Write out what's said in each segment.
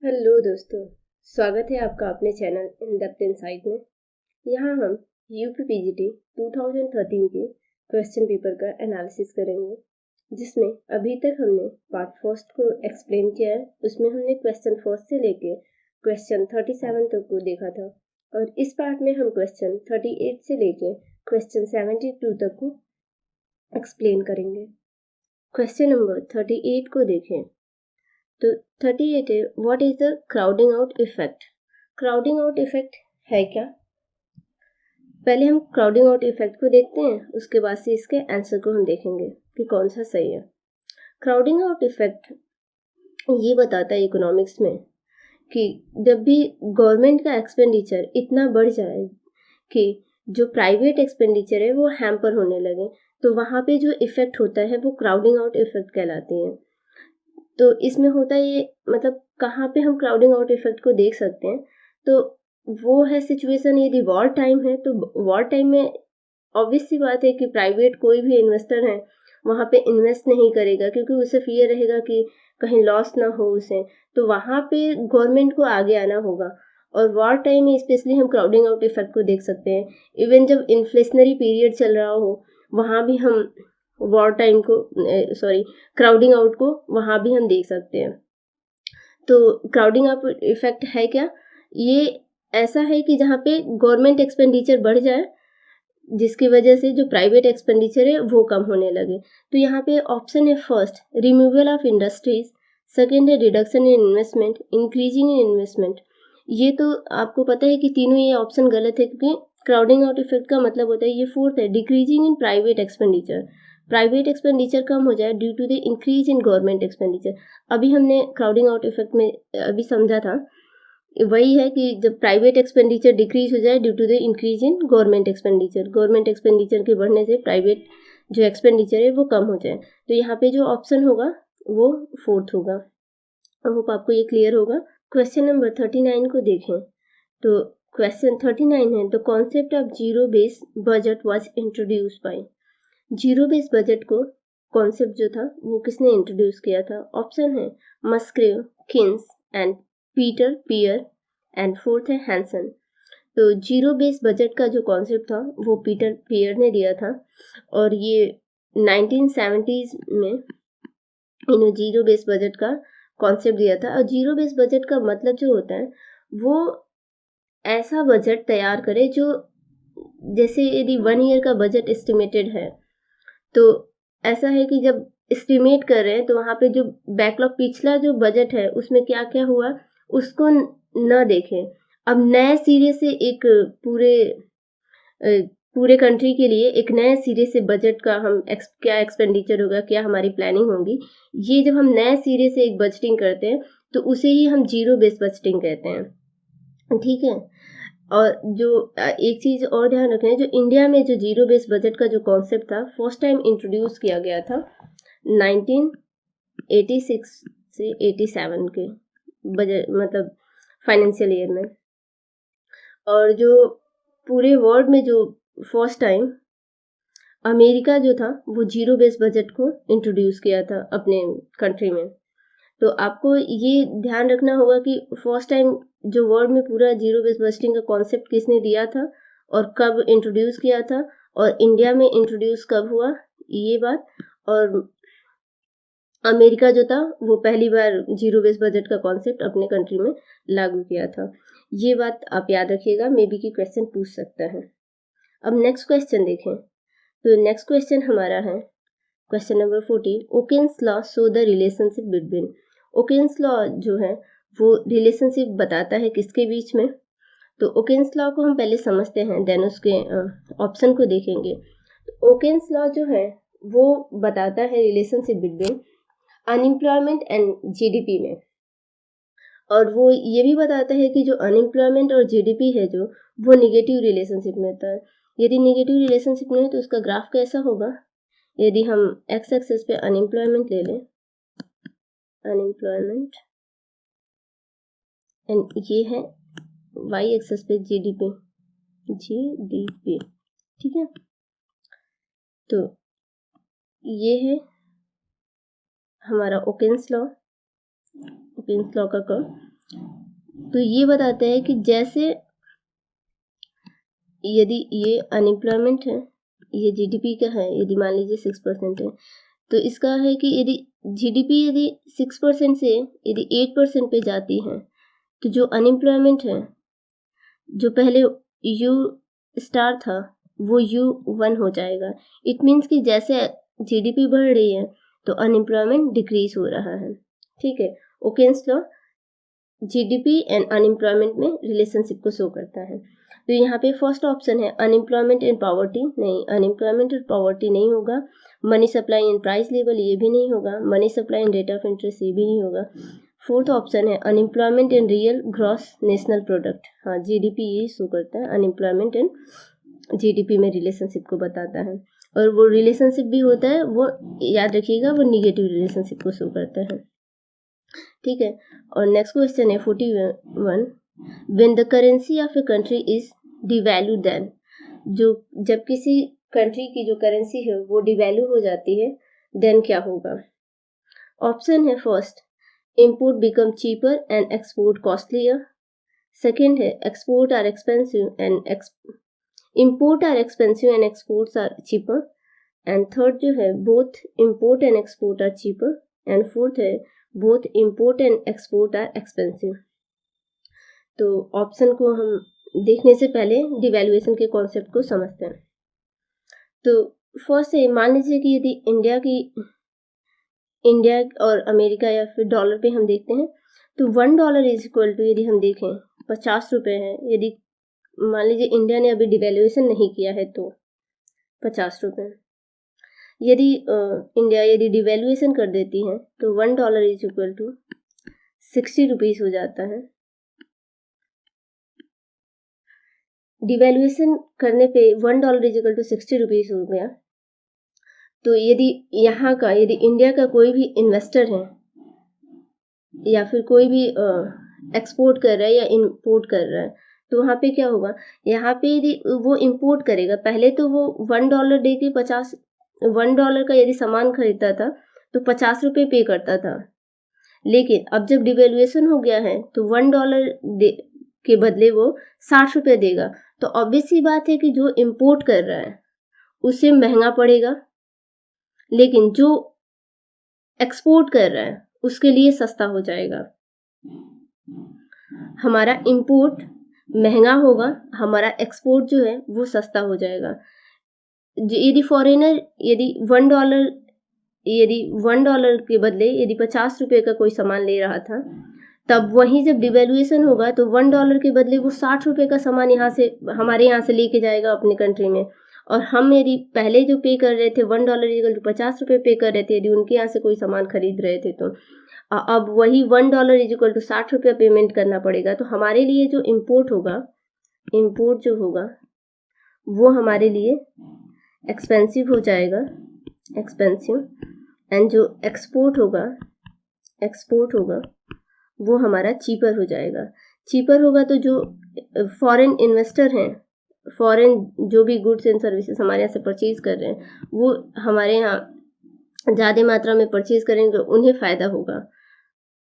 Hello दोस्तों, स्वागत है आपका अपने चैनल इन डेप्थ इनसाइट में। यहाँ हम यूपी पीजीटी 2013 के क्वेश्चन पेपर का एनालिसिस करेंगे, जिसमें अभी तक हमने पार्ट फर्स्ट को एक्सप्लेन किया है। उसमें हमने क्वेश्चन फर्स्ट से लेके क्वेश्चन 37 तक को देखा था, और इस पार्ट में हम क्वेश्चन 38 से लेके क्वेश्चन 72 तक को एक्सप्लेन करेंगे। क्वेश्चन नंबर 38 को देखें तो 38 है, what is the crowding out effect. Crowding out effect है क्या? पहले हम क्राउडिंग आउट इफेक्ट को देखते हैं, उसके बाद से इसके आंसर को हम देखेंगे कि कौन सा सही है। क्राउडिंग आउट इफेक्ट ये बताता है इकोनॉमिक्स में कि जब भी गवर्नमेंट का एक्सपेंडिचर इतना बढ़ जाए कि जो प्राइवेट एक्सपेंडिचर है वो हैम्पर होने लगे, तो वहाँ पे जो इफेक्ट होता है वो क्राउडिंग आउट इफेक्ट कहलाती है। तो इसमें होता है ये, मतलब कहाँ पे हम क्राउडिंग आउट इफेक्ट को देख सकते हैं, तो वो है सिचुएशन यदि वॉर टाइम है, तो वॉर टाइम में ऑब्वियस सी बात है कि प्राइवेट कोई भी इन्वेस्टर है वहाँ पे इन्वेस्ट नहीं करेगा, क्योंकि उसे फियर रहेगा कि कहीं लॉस ना हो उसे, तो वहाँ पे गवर्नमेंट को आगे आना होगा। और वॉर टाइम में स्पेशली हम क्राउडिंग आउट इफेक्ट को देख सकते हैं। इवन जब इन्फ्लेशनरी पीरियड चल रहा हो, वहाँ भी हम वॉर टाइम को क्राउडिंग आउट को वहाँ भी हम देख सकते हैं। तो क्राउडिंग आउट इफेक्ट है क्या? ये ऐसा है कि जहाँ पे गवर्नमेंट एक्सपेंडिचर बढ़ जाए, जिसकी वजह से जो प्राइवेट एक्सपेंडिचर है वो कम होने लगे। तो यहाँ पे ऑप्शन है first, removal of industries, second है reduction in investment, increasing in investment. ये तो आपको पता है कि तीनों ये ऑप्शन गलत है, क्योंकि क्राउडिंग आउट इफेक्ट का मतलब होता है, ये फोर्थ है, decreasing in private expenditure. Private expenditure कम हो जाए due to the increase in government expenditure. अभी हमने क्राउडिंग आउट इफेक्ट में अभी समझा था, वही है कि जब प्राइवेट एक्सपेंडिचर डिक्रीज हो जाए due to the increase in government expenditure, government expenditure के बढ़ने से प्राइवेट जो एक्सपेंडिचर है वो कम हो जाए। तो यहाँ पे जो ऑप्शन होगा वो फोर्थ होगा। आई होप आपको ये क्लियर होगा। क्वेश्चन नंबर 39 को देखें तो क्वेश्चन 39 है, the concept of zero base budget was introduce by. Zero base budget को कॉन्सेप्ट जो था वो किसने इंट्रोड्यूस किया था? ऑप्शन है Musgrave, Keynes and Peter Pyhrr, and fourth है हैंसन। तो जीरो बेस बजट का जो कॉन्सेप्ट था वो पीटर पियर ने दिया था, और ये 1970s में इन्होंने जीरो बेस बजट का कॉन्सेप्ट दिया था। और जीरो बेस बजट का मतलब जो होता है वो ऐसा बजट तैयार करे जो, जैसे यदि 1 ईयर का बजट एस्टिमेटेड है, तो ऐसा है कि जब एस्टिमेट कर रहे हैं तो वहाँ पे जो बैकलॉग पिछला जो बजट है उसमें क्या क्या हुआ उसको न देखें। अब नए सिरे से एक पूरे कंट्री के लिए एक नए सिरे से बजट का हम क्या एक्सपेंडिचर होगा, क्या हमारी प्लानिंग होगी, ये जब हम नए सिरे से एक बजटिंग करते हैं तो उसे ही हम जीरो बेस बजटिंग कहते हैं। ठीक है। और जो एक चीज और ध्यान रखें, जो इंडिया में जो जीरो बेस बजट का जो कॉन्सेप्ट था फर्स्ट टाइम इंट्रोड्यूस किया गया था 1986 से 87 के बजट, मतलब फाइनेंशियल ईयर में। और जो पूरे वर्ल्ड में जो फर्स्ट टाइम अमेरिका जो था वो जीरो बेस बजट को इंट्रोड्यूस किया था अपने कंट्री में। तो आपको ये ध्यान रखना होगा कि फर्स्ट टाइम जो वर्ल्ड में पूरा जीरो बेस बजटिंग का कॉन्सेप्ट किसने दिया था और कब इंट्रोड्यूस किया था, और इंडिया में इंट्रोड्यूस कब हुआ, ये बात। और अमेरिका जो था वो पहली बार जीरो बेस बजट का कॉन्सेप्ट अपने कंट्री में लागू किया था। ये बात आप याद रखिएगा, मे बी की क्वेश्चन पूछ सकता है। अब नेक्स्ट क्वेश्चन देखें तो नेक्स्ट क्वेश्चन हमारा है question number 14, Okun's law show the relationship between. Okun's law जो है वो रिलेशनशिप बताता है किसके बीच में? तो ओकेन्स लॉ को हम पहले समझते हैं, देन उसके ऑप्शन को देखेंगे। तो ओकेन्स लॉ जो है वो बताता है relationship between unemployment and GDP में। और वो ये भी बताता है कि जो अनएम्प्लॉयमेंट और जीडीपी है जो वो निगेटिव रिलेशनशिप में होता है। यदि निगेटिव रिलेशनशिप में है तो उसका ग्राफ कैसा होगा? यदि हम एक्स एक्सिस पे अनएम्प्लॉयमेंट ले लें, अनएम्प्लॉयमेंट, एंड ये है वाई एक्सिस पे जीडीपी, ठीक है। तो ये है हमारा ओकेन्स लॉ का कर्व। तो ये बताता है कि जैसे यदि ये अनएम्प्लॉयमेंट है, ये जीडीपी का है, यदि मान लीजिए 6% है, तो इसका है कि यदि जीडीपी यदि 6% से यदि 8% पे जाती है, तो जो अनएम्प्लॉयमेंट है, जो पहले यू स्टार था, वो U1 हो जाएगा। इट मीन्स कि जैसे जीडीपी बढ़ रही है तो अनएम्प्लॉयमेंट डिक्रीज हो रहा है। ठीक है, ओकेन्स लॉ जीडीपी एंड अनएम्प्लॉयमेंट में रिलेशनशिप को शो करता है। तो यहाँ पे फर्स्ट ऑप्शन है अनएम्प्लॉयमेंट एंड पॉवर्टी, नहीं, अनएम्प्लॉयमेंट और पॉवर्टी नहीं होगा। Money supply and price level, ये भी नहीं होगा। Money supply and rate of interest, ये भी नहीं होगा। फोर्थ ऑप्शन है unemployment and real gross national product, हाँ, जीडीपी ये शो करता है। अनएम्प्लॉयमेंट एंड जीडीपी में रिलेशनशिप को बताता है, और वो रिलेशनशिप भी होता है, वो याद रखिएगा, वो निगेटिव रिलेशनशिप को शो करता है। ठीक है, और नेक्स्ट क्वेश्चन है 41, when the currency of a country is devalue then, जो जब किसी कंट्री की जो करेंसी है वो डिवैल्यू हो जाती है, देन क्या होगा? ऑप्शन है first, import become cheaper and export costlier. Second है export are expensive and import are expensive and exports are cheaper, and third जो है both import and export are cheaper, and fourth है both import and export are expensive। तो option को हम देखने से पहले डिवैल्यूएशन के कॉन्सेप्ट को समझते हैं। तो फर्स्ट है, मान लीजिए कि यदि इंडिया और अमेरिका या फिर डॉलर पे हम देखते हैं, तो $1 इज इक्वल टू, यदि हम देखें 50 रुपये है। यदि मान लीजिए इंडिया ने अभी डिवैल्यूएशन नहीं किया है तो 50 रुपये। यदि इंडिया यदि डिवैल्यूएशन कर देती है तो $1 इज इक्वल टू 60 रुपीज हो जाता है। डिवैल्यूएशन करने पे $1 इज इक्वल टू 60 रुपीज हो गया। तो यदि यहाँ का, यदि इंडिया का कोई भी इन्वेस्टर है या फिर कोई भी एक्सपोर्ट कर रहा है या इंपोर्ट कर रहा है, तो वहाँ पे क्या होगा, यहाँ पे यदि वो इंपोर्ट करेगा, पहले तो वो $1 दे के $1 का यदि सामान खरीदता था तो 50 रुपये पे करता था। लेकिन अब जब डिवैल्यूएशन हो गया है तो $1 के बदले वो 60 रुपये देगा। तो ऑब्वियस सी बात है कि जो इंपोर्ट कर रहा है उससे महंगा पड़ेगा, लेकिन जो एक्सपोर्ट कर रहा है उसके लिए सस्ता हो जाएगा। हमारा इंपोर्ट महंगा होगा, हमारा एक्सपोर्ट जो है वो सस्ता हो जाएगा। यदि फॉरेनर यदि $1 के बदले यदि 50 रुपये का कोई सामान ले रहा था, तब वहीं जब डिवैल्यूएशन होगा तो $1 के बदले वो 60 रुपये का सामान हमारे यहाँ से लेके जाएगा अपने कंट्री में। और हम यदि पहले जो पे कर रहे थे $1 50 रुपये पे कर रहे थे, यदि उनके यहाँ से कोई सामान खरीद रहे थे, तो अब वही $1 इज इक्वल टू 60 रुपये पेमेंट करना पड़ेगा। तो हमारे लिए जो इंपोर्ट जो होगा वो हमारे लिए एक्सपेंसिव हो जाएगा, एंड जो एक्सपोर्ट होगा वो हमारा चीपर हो जाएगा। चीपर होगा तो जो फॉरेन इन्वेस्टर हैं, फॉरेन जो भी गुड्स एंड सर्विसेज हमारे यहाँ से परचेज कर रहे हैं, वो हमारे यहाँ ज़्यादा मात्रा में परचेज करेंगे, उन्हें फ़ायदा होगा।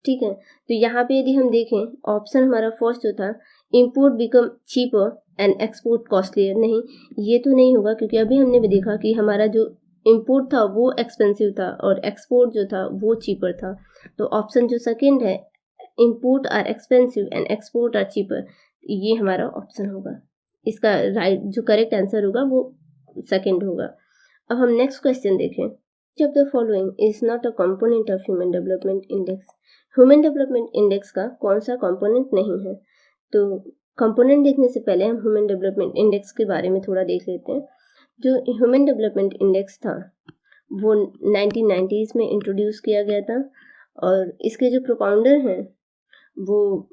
ठीक है, तो यहाँ पे यदि हम देखें ऑप्शन हमारा फर्स्ट जो था, import become cheaper and export costlier, नहीं, ये तो नहीं होगा, क्योंकि अभी हमने भी देखा कि हमारा जो इंपोर्ट था वो एक्सपेंसिव था और एक्सपोर्ट जो था वो चीपर था। तो ऑप्शन जो सेकेंड है, import are expensive and export are cheaper, ये हमारा ऑप्शन होगा। इसका राइट जो करेक्ट आंसर होगा वो सेकेंड होगा। अब हम नेक्स्ट क्वेश्चन देखें। Of the following is not a component of human development index. Human development index का कौन सा कंपोनेंट नहीं है? तो कंपोनेंट देखने से पहले हम ह्यूमन डेवलपमेंट इंडेक्स के बारे में थोड़ा देख लेते हैं। जो ह्यूमन डेवलपमेंट इंडेक्स था वो 1990s में इंट्रोड्यूस किया गया था, और इसके जो प्रोपाउंडर हैं वो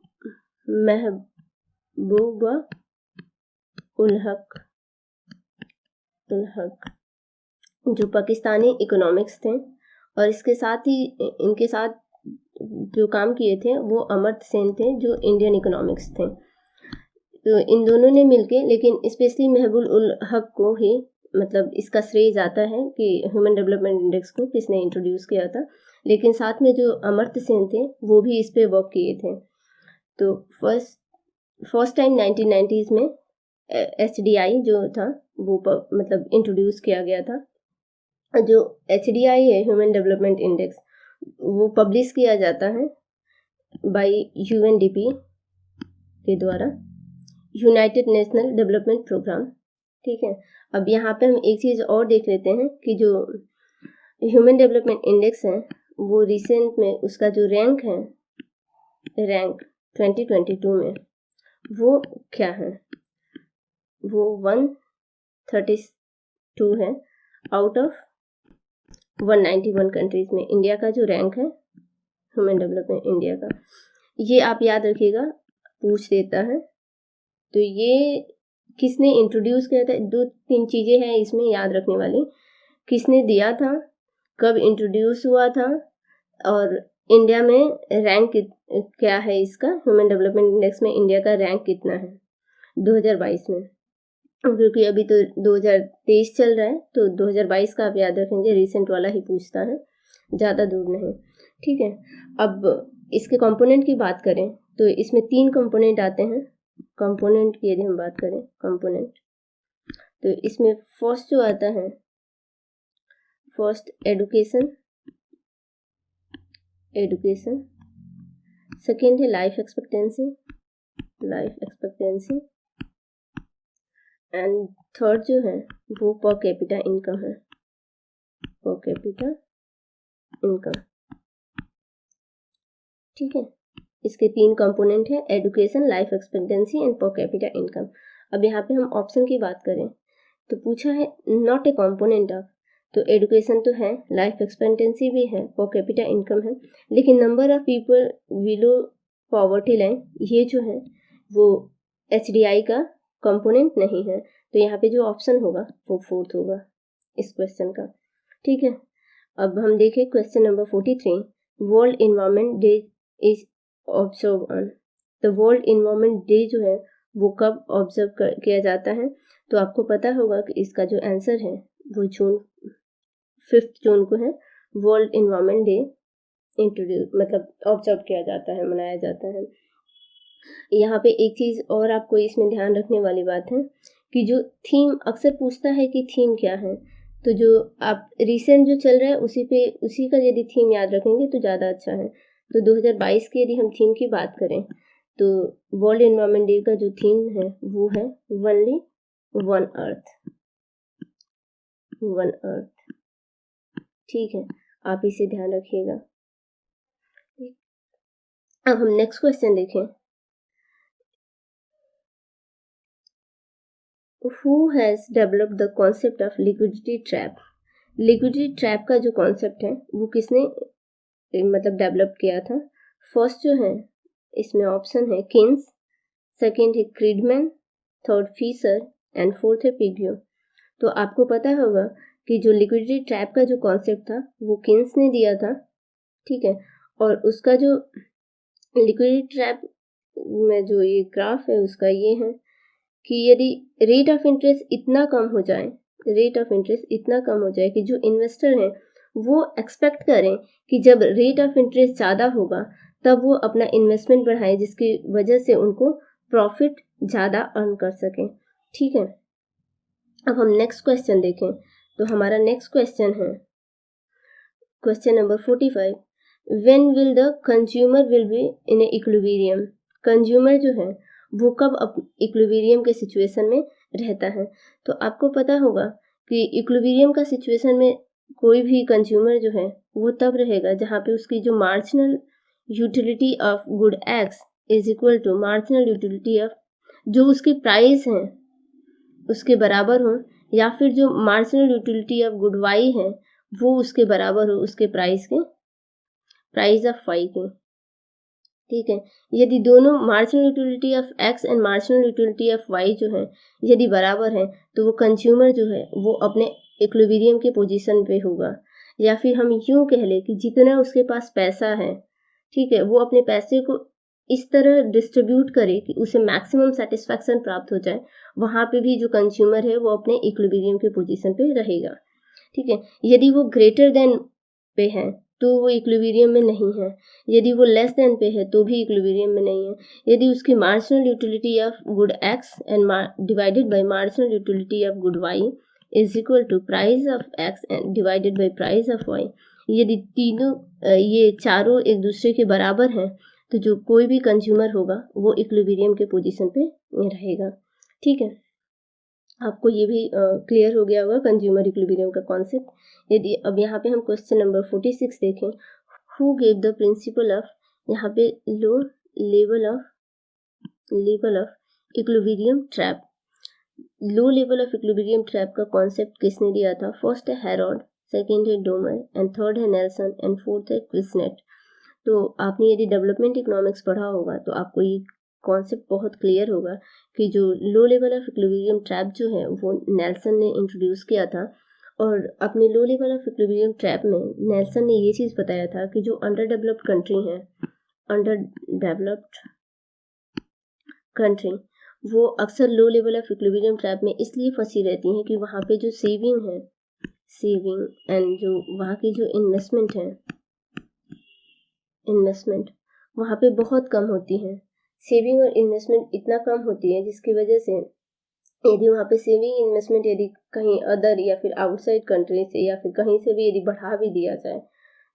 महबूबा उल हक जो पाकिस्तानी इकोनॉमिक्स थे, और इसके साथ ही इनके साथ जो काम किए थे वो अमर्त्य सेन थे जो इंडियन इकोनॉमिक्स थे। तो इन दोनों ने मिलके, लेकिन स्पेशली महबूब उल हक को ही मतलब इसका श्रेय जाता है कि ह्यूमन डेवलपमेंट इंडेक्स को किसने इंट्रोड्यूस किया था, लेकिन साथ में जो अमर्त्य सेन थे वो भी इस पे वर्क किए थे। तो फर्स्ट टाइम 1990s में HDI जो था वो मतलब इंट्रोड्यूस किया गया था। जो HDI है, ह्यूमन डेवलपमेंट इंडेक्स, वो पब्लिश किया जाता है बाय UNDP के द्वारा, यूनाइटेड नेशनल डेवलपमेंट प्रोग्राम। ठीक है, अब यहाँ पे हम एक चीज़ और देख लेते हैं कि जो ह्यूमन डेवलपमेंट इंडेक्स है वो रिसेंट में उसका जो रैंक है, रैंक 2022 में वो क्या है, वो 132 है आउट ऑफ 191 कंट्रीज में। इंडिया का जो रैंक है ह्यूमन डेवलपमेंट इंडिया का, ये आप याद रखिएगा, पूछ देता है। तो ये किसने इंट्रोड्यूस किया था, 2-3 चीज़ें हैं इसमें याद रखने वाली। किसने दिया था, कब इंट्रोड्यूस हुआ था, और इंडिया में रैंक क्या है इसका, ह्यूमन डेवलपमेंट इंडेक्स में इंडिया का रैंक कितना है 2022 में। क्योंकि अभी तो 2023 चल रहा है, तो 2022 का आप याद रखेंगे, रिसेंट वाला ही पूछता है, ज़्यादा दूर नहीं। ठीक है, अब इसके कंपोनेंट की बात करें तो इसमें 3 कंपोनेंट आते हैं। कंपोनेंट की यदि हम बात करें, कंपोनेंट, तो इसमें फर्स्ट जो आता है, फर्स्ट एडुकेशन, सेकेंड है लाइफ एक्सपेक्टेंसी, एंड थर्ड जो है वो पर कैपिटा इनकम है, पर कैपिटा इनकम। ठीक है, इसके 3 कंपोनेंट है, एडुकेशन, लाइफ एक्सपेक्टेंसी एंड पर कैपिटा इनकम। अब यहाँ पे हम ऑप्शन की बात करें तो पूछा है नॉट ए कंपोनेंट ऑफ, तो एडुकेशन तो है, लाइफ एक्सपेक्टेंसी भी है, पर कैपिटा इनकम है, लेकिन number of people below poverty line ये जो है वो HDI का कंपोनेंट नहीं है। तो यहाँ पे जो ऑप्शन होगा वो 4th होगा इस क्वेश्चन का। ठीक है, अब हम देखें question number 43, world environment day is observe on. तो वर्ल्ड इन्वायरमेंट डे जो है वो कब ऑब्जर्व किया जाता है, तो आपको पता होगा कि इसका जो आंसर है वो 5 जून को है, वर्ल्ड इन्वायरमेंट डे इंट्रोड्यूस मतलब ऑब्जर्व किया जाता है, मनाया जाता है। यहाँ पे एक चीज़ और आपको इसमें ध्यान रखने वाली बात है कि जो थीम अक्सर पूछता है कि थीम क्या है, तो जो आप रिसेंट जो चल रहा है उसी का यदि थीम याद रखेंगे तो ज़्यादा अच्छा है। तो 2022 की यदि हम थीम की बात करें तो वर्ल्ड इन्वायरमेंट डे का जो थीम है वो है ओनली वन अर्थ। ठीक है, आप इसे ध्यान रखिएगा। अब हम नेक्स्ट क्वेश्चन देखें, Who has developed the concept of liquidity trap? Liquidity trap का जो कॉन्सेप्ट है वो किसने मतलब डेवलप किया था? फर्स्ट जो है इसमें ऑप्शन है किन्स, सेकंड है Friedman, third Fisher and fourth है पिग्यो। तो आपको पता होगा कि जो लिक्विडिटी ट्रैप का जो कॉन्सेप्ट था वो किन्स ने दिया था। ठीक है, और उसका जो लिक्विडिटी ट्रैप में जो ये ग्राफ है उसका ये है कि यदि रेट ऑफ इंटरेस्ट इतना कम हो जाए कि जो इन्वेस्टर हैं वो एक्सपेक्ट करें कि जब रेट ऑफ इंटरेस्ट ज़्यादा होगा तब वो अपना इन्वेस्टमेंट बढ़ाएं, जिसकी वजह से उनको प्रॉफिट ज़्यादा अर्न कर सकें। ठीक है, अब हम नेक्स्ट क्वेश्चन देखें तो हमारा नेक्स्ट क्वेश्चन है question number 45, when will the consumer will be in A equilibrium. Consumer जो है वो कब इक्विलिब्रियम के सिचुएशन में रहता है? तो आपको पता होगा कि इक्विलिब्रियम का सिचुएशन में कोई भी कंज्यूमर जो है वो तब रहेगा जहाँ पे उसकी जो marginal utility of good X is equal to marginal utility of, जो उसकी प्राइस है उसके बराबर हो, या फिर जो marginal utility of good Y है वो उसके बराबर हो उसके प्राइस ऑफ वाई के। ठीक है, यदि दोनों marginal utility of X and marginal utility of Y जो है यदि बराबर है तो वो कंज्यूमर जो है वो अपने इक्विलिब्रियम के पोजीशन पे होगा, या फिर हम यूं कह ले कि जितना उसके पास पैसा है, ठीक है, वो अपने पैसे को इस तरह डिस्ट्रीब्यूट करे कि उसे मैक्सिमम सेटिस्फैक्शन प्राप्त हो जाए, वहाँ पे भी जो कंज्यूमर है वो अपने इक्विलिब्रियम के पोजीशन पे रहेगा। ठीक है, यदि वो ग्रेटर देन पे है तो वो इक्विलिब्रियम में नहीं है, यदि वो लेस देन पे है तो भी इक्विलिब्रियम में नहीं है, यदि उसकी marginal utility of good X and divided by marginal utility of good Y is equal to price of X divided by price of Y, यदि तीनों ये चारों एक दूसरे के बराबर हैं तो जो कोई भी कंज्यूमर होगा वो इक्विलिब्रियम के पोजीशन पे रहेगा। ठीक है, आपको ये भी क्लियर हो गया होगा कंज्यूमर इक्विलिब्रियम का कॉन्सेप्ट। यदि अब यहाँ पे हम क्वेश्चन नंबर 46 देखें, who gave the principle of, यहाँ पे low level of equilibrium trap, low level of equilibrium trap का कॉन्सेप्ट किसने दिया था? फर्स्ट है हेरोड, सेकेंड है डोमर एंड थर्ड है नेल्सन एंड फोर्थ है क्विस्नेट। तो आपने यदि डेवलपमेंट इकोनॉमिक्स पढ़ा होगा तो आपको ये कॉन्सेप्ट बहुत क्लियर होगा कि जो low level of equilibrium trap जो है वो नेल्सन ने इंट्रोड्यूस किया था। और अपने low level of equilibrium trap में नेल्सन ने ये चीज़ बताया था कि जो अंडर डेवलप्ड कंट्री वो अक्सर low level of equilibrium trap में इसलिए फंसी रहती हैं कि वहाँ पे जो सेविंग एंड जो वहाँ की जो इन्वेस्टमेंट वहाँ पे बहुत कम होती है। सेविंग और इन्वेस्टमेंट इतना कम होती है जिसकी वजह से यदि वहाँ पे सेविंग इन्वेस्टमेंट यदि कहीं अदर या फिर आउटसाइड कंट्री से या फिर कहीं से भी यदि बढ़ा भी दिया जाए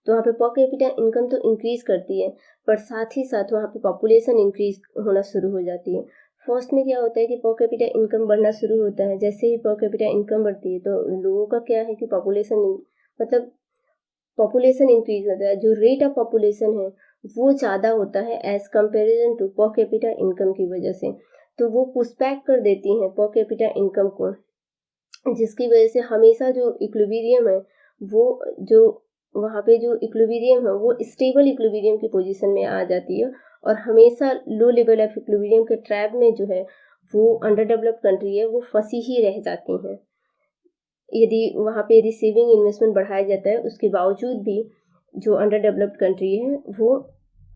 तो वहाँ पे पर कैपिटा इनकम तो इंक्रीज करती है, पर साथ ही साथ वहाँ पे पॉपुलेशन इंक्रीज होना शुरू हो जाती है। फर्स्ट में क्या होता है कि पर कैपिटा इनकम बढ़ना शुरू होता है, जैसे ही पर कैपिटा इनकम बढ़ती है तो लोगों का क्या है कि पॉपुलेशन इंक्रीज होता है, जो रेट ऑफ पॉपुलेशन है वो ज़्यादा होता है as comparison to per capita income की वजह से, तो वो पुशबैक कर देती हैं पर कैपिटा इनकम को, जिसकी वजह से हमेशा जो इक्विलिब्रियम है वो जो वहाँ पे जो इक्विलिब्रियम है वो स्टेबल इक्विलिब्रियम की पोजीशन में आ जाती है और हमेशा लो लेवल ऑफ इक्विलिब्रियम के ट्रैप में जो है वो अंडर डेवलप्ड कंट्री है वो फंसी ही रह जाती हैं। यदि वहाँ पे यदि सेविंग इन्वेस्टमेंट बढ़ाया जाता है उसके बावजूद भी जो अंडर डेवलप्ड कंट्री है वो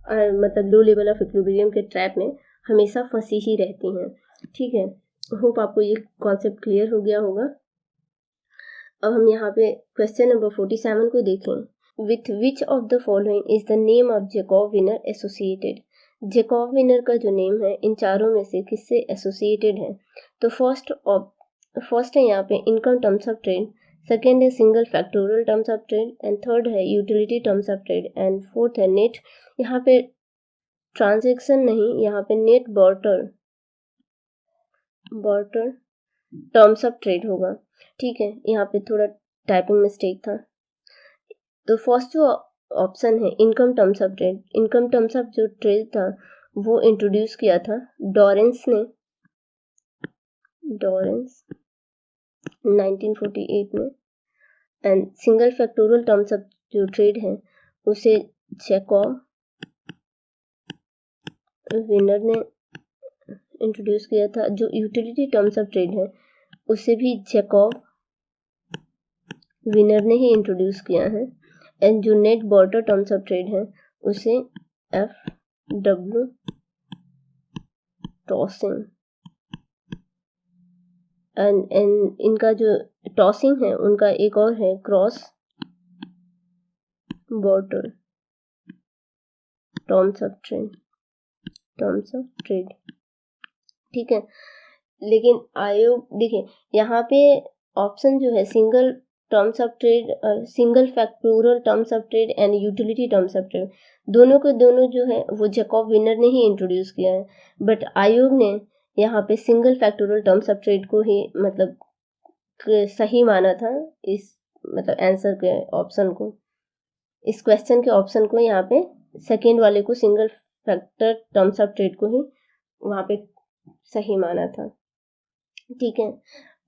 मतलब लो लेवल ऑफ इक्विलिब्रियम के ट्रैप में हमेशा फंसी ही रहती हैं। ठीक है, होप आपको ये कॉन्सेप्ट क्लियर हो गया होगा। अब हम यहाँ पे क्वेश्चन नंबर 47 को देखें। With which of the following is the name of Jacob winner associated, Jacob Viner का जो नेम है इन चारों में से किससे एसोसिएटेड है? तो फर्स्ट है यहाँ पे income terms of trade, second है single factorial terms of trade and third है utility terms of trade and fourth है नेट, यहाँ पे ट्रांजैक्शन नहीं, यहाँ पे net barter terms of trade होगा। ठीक है, यहाँ पे थोड़ा टाइपिंग मिस्टेक था। तो फर्स्ट जो ऑप्शन है income terms of trade, income terms of जो ट्रेड था वो इंट्रोड्यूस किया था डॉरेंस ने 1948 में, and single factorial terms of जो ट्रेड है उसे जैकब विनर ने इंट्रोड्यूस किया था। जो यूटिलिटी टर्म्स ऑफ ट्रेड है उसे भी जैकब विनर ने ही इंट्रोड्यूस किया है, एंड जो net barter terms of trade है उसे FW टॉसिंग एंड इनका जो टॉसिंग है उनका एक और है cross barter terms of trade. ठीक है, लेकिन आयोग देखिए यहाँ पे ऑप्शन जो है single terms of trade, single factorial terms of trade and utility terms of trade, दोनों के दोनों जो है वो जैकब विनर ने ही इंट्रोड्यूस किया है, बट आयोग ने यहाँ पे single factorial terms of trade को ही मतलब सही माना था, इस मतलब आंसर के ऑप्शन को, इस क्वेश्चन के ऑप्शन को यहाँ पे सेकेंड वाले को single factor terms of trade को ही वहाँ पे सही माना था। ठीक है,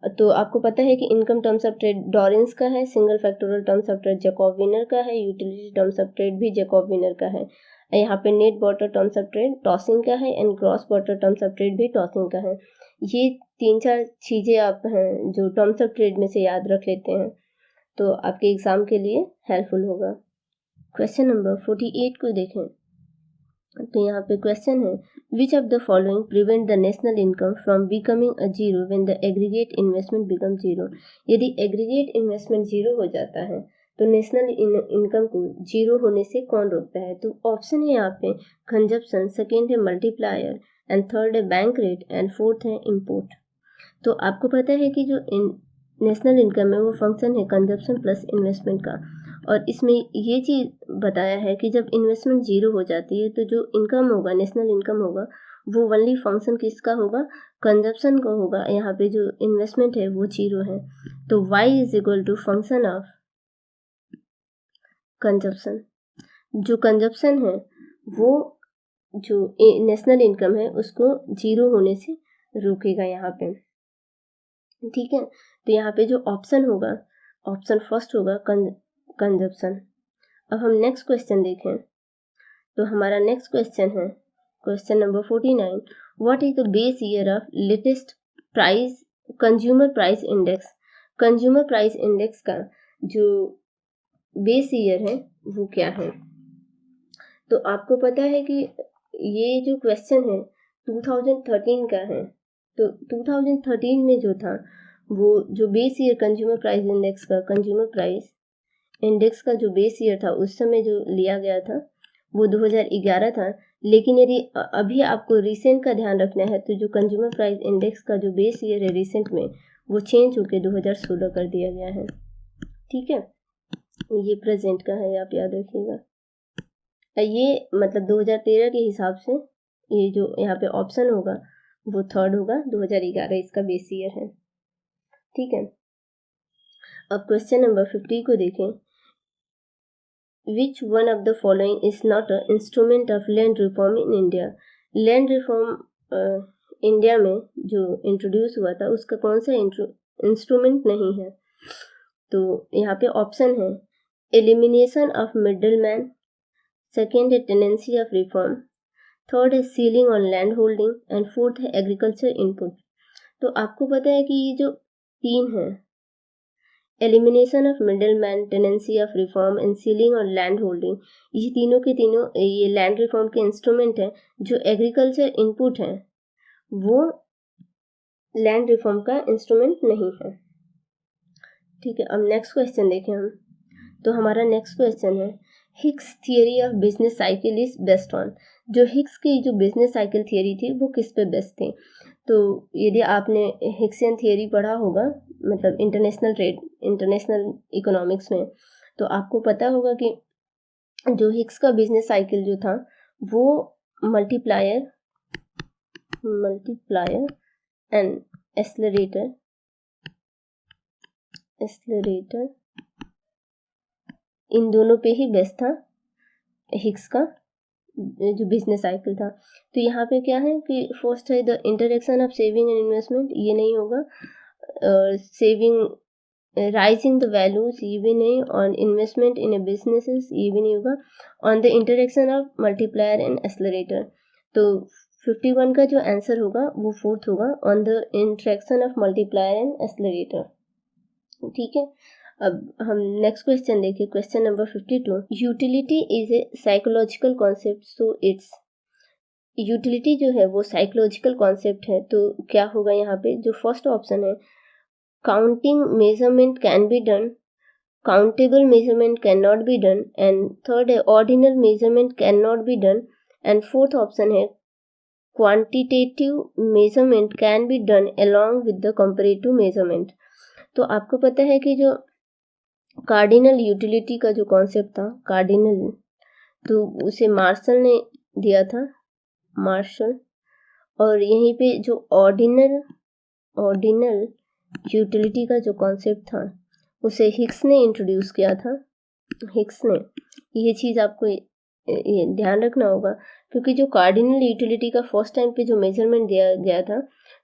तो आपको पता है कि income terms of trade Dorrance का है, single factorial terms of trade Jacob Viner का है, यूटिलिटी टर्म्स ऑफ ट्रेड भी जैकब विनर का है। यहाँ पे net barter terms of trade Taussig का है and gross barter terms of trade भी टॉसिंग का है। ये 3-4 चीज़ें आप हैं जो टर्म्स ऑफ ट्रेड में से याद रख लेते हैं तो आपके एग्जाम के लिए हेल्पफुल होगा। क्वेश्चन नंबर 48 को देखें, तो यहाँ पे क्वेश्चन है which of the following prevent the national income from becoming a zero when the aggregate investment become zero. यदि एग्रीगेट इन्वेस्टमेंट जीरो हो जाता है तो नेशनल इनकम को जीरो होने से कौन रोकता है? तो ऑप्शन है यहाँ पे कंजप्शन, सेकेंड है मल्टीप्लायर, एंड थर्ड है बैंक रेट, एंड फोर्थ है इम्पोर्ट। तो आपको पता है कि जो नेशनल इनकम है वो फंक्शन है कंजप्शन प्लस इन्वेस्टमेंट का, और इसमें ये चीज़ बताया है कि जब इन्वेस्टमेंट जीरो हो जाती है तो जो इनकम होगा, नेशनल इनकम होगा, वो ओनली फंक्शन किसका होगा? कंजप्शन का होगा। यहाँ पे जो इन्वेस्टमेंट है वो जीरो है, तो y is equal to function of consumption. जो कंजप्शन है वो जो नेशनल इनकम है उसको जीरो होने से रोकेगा यहाँ पे, ठीक है। तो यहाँ पे जो ऑप्शन होगा, ऑप्शन फर्स्ट होगा कंजप्शन। अब हम नेक्स्ट क्वेश्चन देखें, तो हमारा नेक्स्ट क्वेश्चन है question number 49, what is the base year of latest price consumer price index? Consumer price index का जो बेस ईयर है वो क्या है? तो आपको पता है कि ये जो क्वेश्चन है 2013 का है, तो 2013 में जो था वो जो base year consumer price index का, कंज्यूमर प्राइस इंडेक्स का जो बेस ईयर था उस समय जो लिया गया था वो 2011 था। लेकिन यदि अभी आपको रिसेंट का ध्यान रखना है तो जो कंज्यूमर प्राइस इंडेक्स का जो बेस ईयर है रिसेंट में वो चेंज होकर 2016 कर दिया गया है, ठीक है। ये प्रेजेंट का है, आप याद रखिएगा। ये मतलब 2013 के हिसाब से ये जो यहाँ पे ऑप्शन होगा वो थर्ड होगा, 2011 इसका बेस ईयर है, ठीक है। अब क्वेश्चन नंबर 50 को देखें, which one of the following is not a instrument of land reform in India? Land reform India में जो इंट्रोड्यूस हुआ था उसका कौन सा इंस्ट्रूमेंट नहीं है? तो यहाँ पे ऑप्शन है elimination of middle man, second है टेनेंसी ऑफ रिफॉर्म, थर्ड है ceiling on land holding, and fourth है एग्रीकल्चर इनपुट। तो आपको पता है कि ये जो तीन है, elimination of middle man, tenancy of reform and ceiling on land holding, ये तीनों के तीनों ये लैंड रिफॉर्म के इंस्ट्रूमेंट हैं। जो एग्रीकल्चर इनपुट है वो लैंड रिफॉर्म का इंस्ट्रूमेंट नहीं है, ठीक है। अब नेक्स्ट क्वेश्चन देखें हम, तो हमारा नेक्स्ट क्वेश्चन है Hicks theory of business cycle is based on? जो हिक्स की जो बिजनेस साइकिल थियरी थी वो किस पे बेस्ड थी? तो यदि आपने हिक्सियन थियरी पढ़ा होगा, मतलब इंटरनेशनल ट्रेड, इंटरनेशनल इकोनॉमिक्स में, तो आपको पता होगा कि जो हिक्स का बिजनेस साइकिल जो था वो मल्टीप्लायर एंड एक्सेलरेटर इन दोनों पे ही बेस्ड था हिक्स का जो बिजनेस साइकिल था। तो यहाँ पे क्या है कि फर्स्ट है the interaction of saving and investment, ये नहीं होगा, सेविंग राइजिंग द वैल्यूज ये भी नहीं, on investment in A businesses ये भी नहीं होगा, on the interaction of multiplier and accelerator. तो 51 का जो आंसर होगा वो फोर्थ होगा, on the interaction of multiplier and accelerator, ठीक है। अब हम नेक्स्ट क्वेश्चन देखिए, question number 52, utility is a psychological concept, so it's, utility जो है वो साइकोलॉजिकल कॉन्सेप्ट है, तो क्या होगा यहाँ पे? जो फर्स्ट ऑप्शन है counting measurement can be done, countable measurement can not be done, and third है ordinal measurement can not be done, and fourth option है quantitative measurement can be done along with the comparative measurement. तो आपको पता है कि जो cardinal utility का जो कॉन्सेप्ट था, कार्डिनल, तो उसे मार्शल ने दिया था, मार्शल, और यहीं पे जो ऑर्डिनल यूटिलिटी का जो कॉन्सेप्ट था उसे हिक्स ने इंट्रोड्यूस किया था, हिक्स ने। ये चीज़ आपको ये ध्यान रखना होगा, क्योंकि जो कार्डिनल यूटिलिटी का फर्स्ट टाइम पे जो मेजरमेंट दिया गया था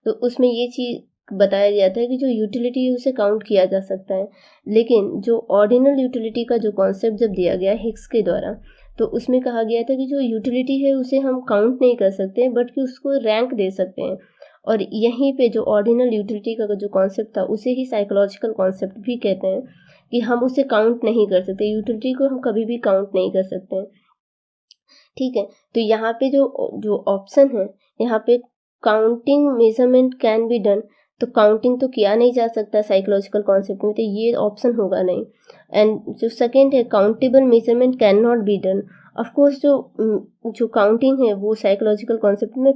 तो उसमें ये चीज़ बताया गया था कि जो यूटिलिटी है उसे काउंट किया जा सकता है, लेकिन जो ऑर्डिनल यूटिलिटी का जो कॉन्सेप्ट जब दिया गया हिक्स के द्वारा तो उसमें कहा गया था कि जो यूटिलिटी है उसे हम काउंट नहीं कर सकते बट कि उसको रैंक दे सकते हैं, और यहीं पे जो ऑर्डिनल यूटिलिटी का जो कॉन्सेप्ट था उसे ही साइकोलॉजिकल कॉन्सेप्ट भी कहते हैं कि हम उसे काउंट नहीं कर सकते, यूटिलिटी को हम कभी भी काउंट नहीं कर सकते हैं, ठीक है। तो यहाँ पे जो ऑप्शन है, यहाँ पे counting measurement can be done, तो काउंटिंग तो किया नहीं जा सकता साइकोलॉजिकल कॉन्सेप्ट में, तो ये ऑप्शन होगा नहीं। एंड जो सेकेंड है, countable measurement can not be done. Of course जो काउंटिंग है वो साइकोलॉजिकल कॉन्सेप्ट में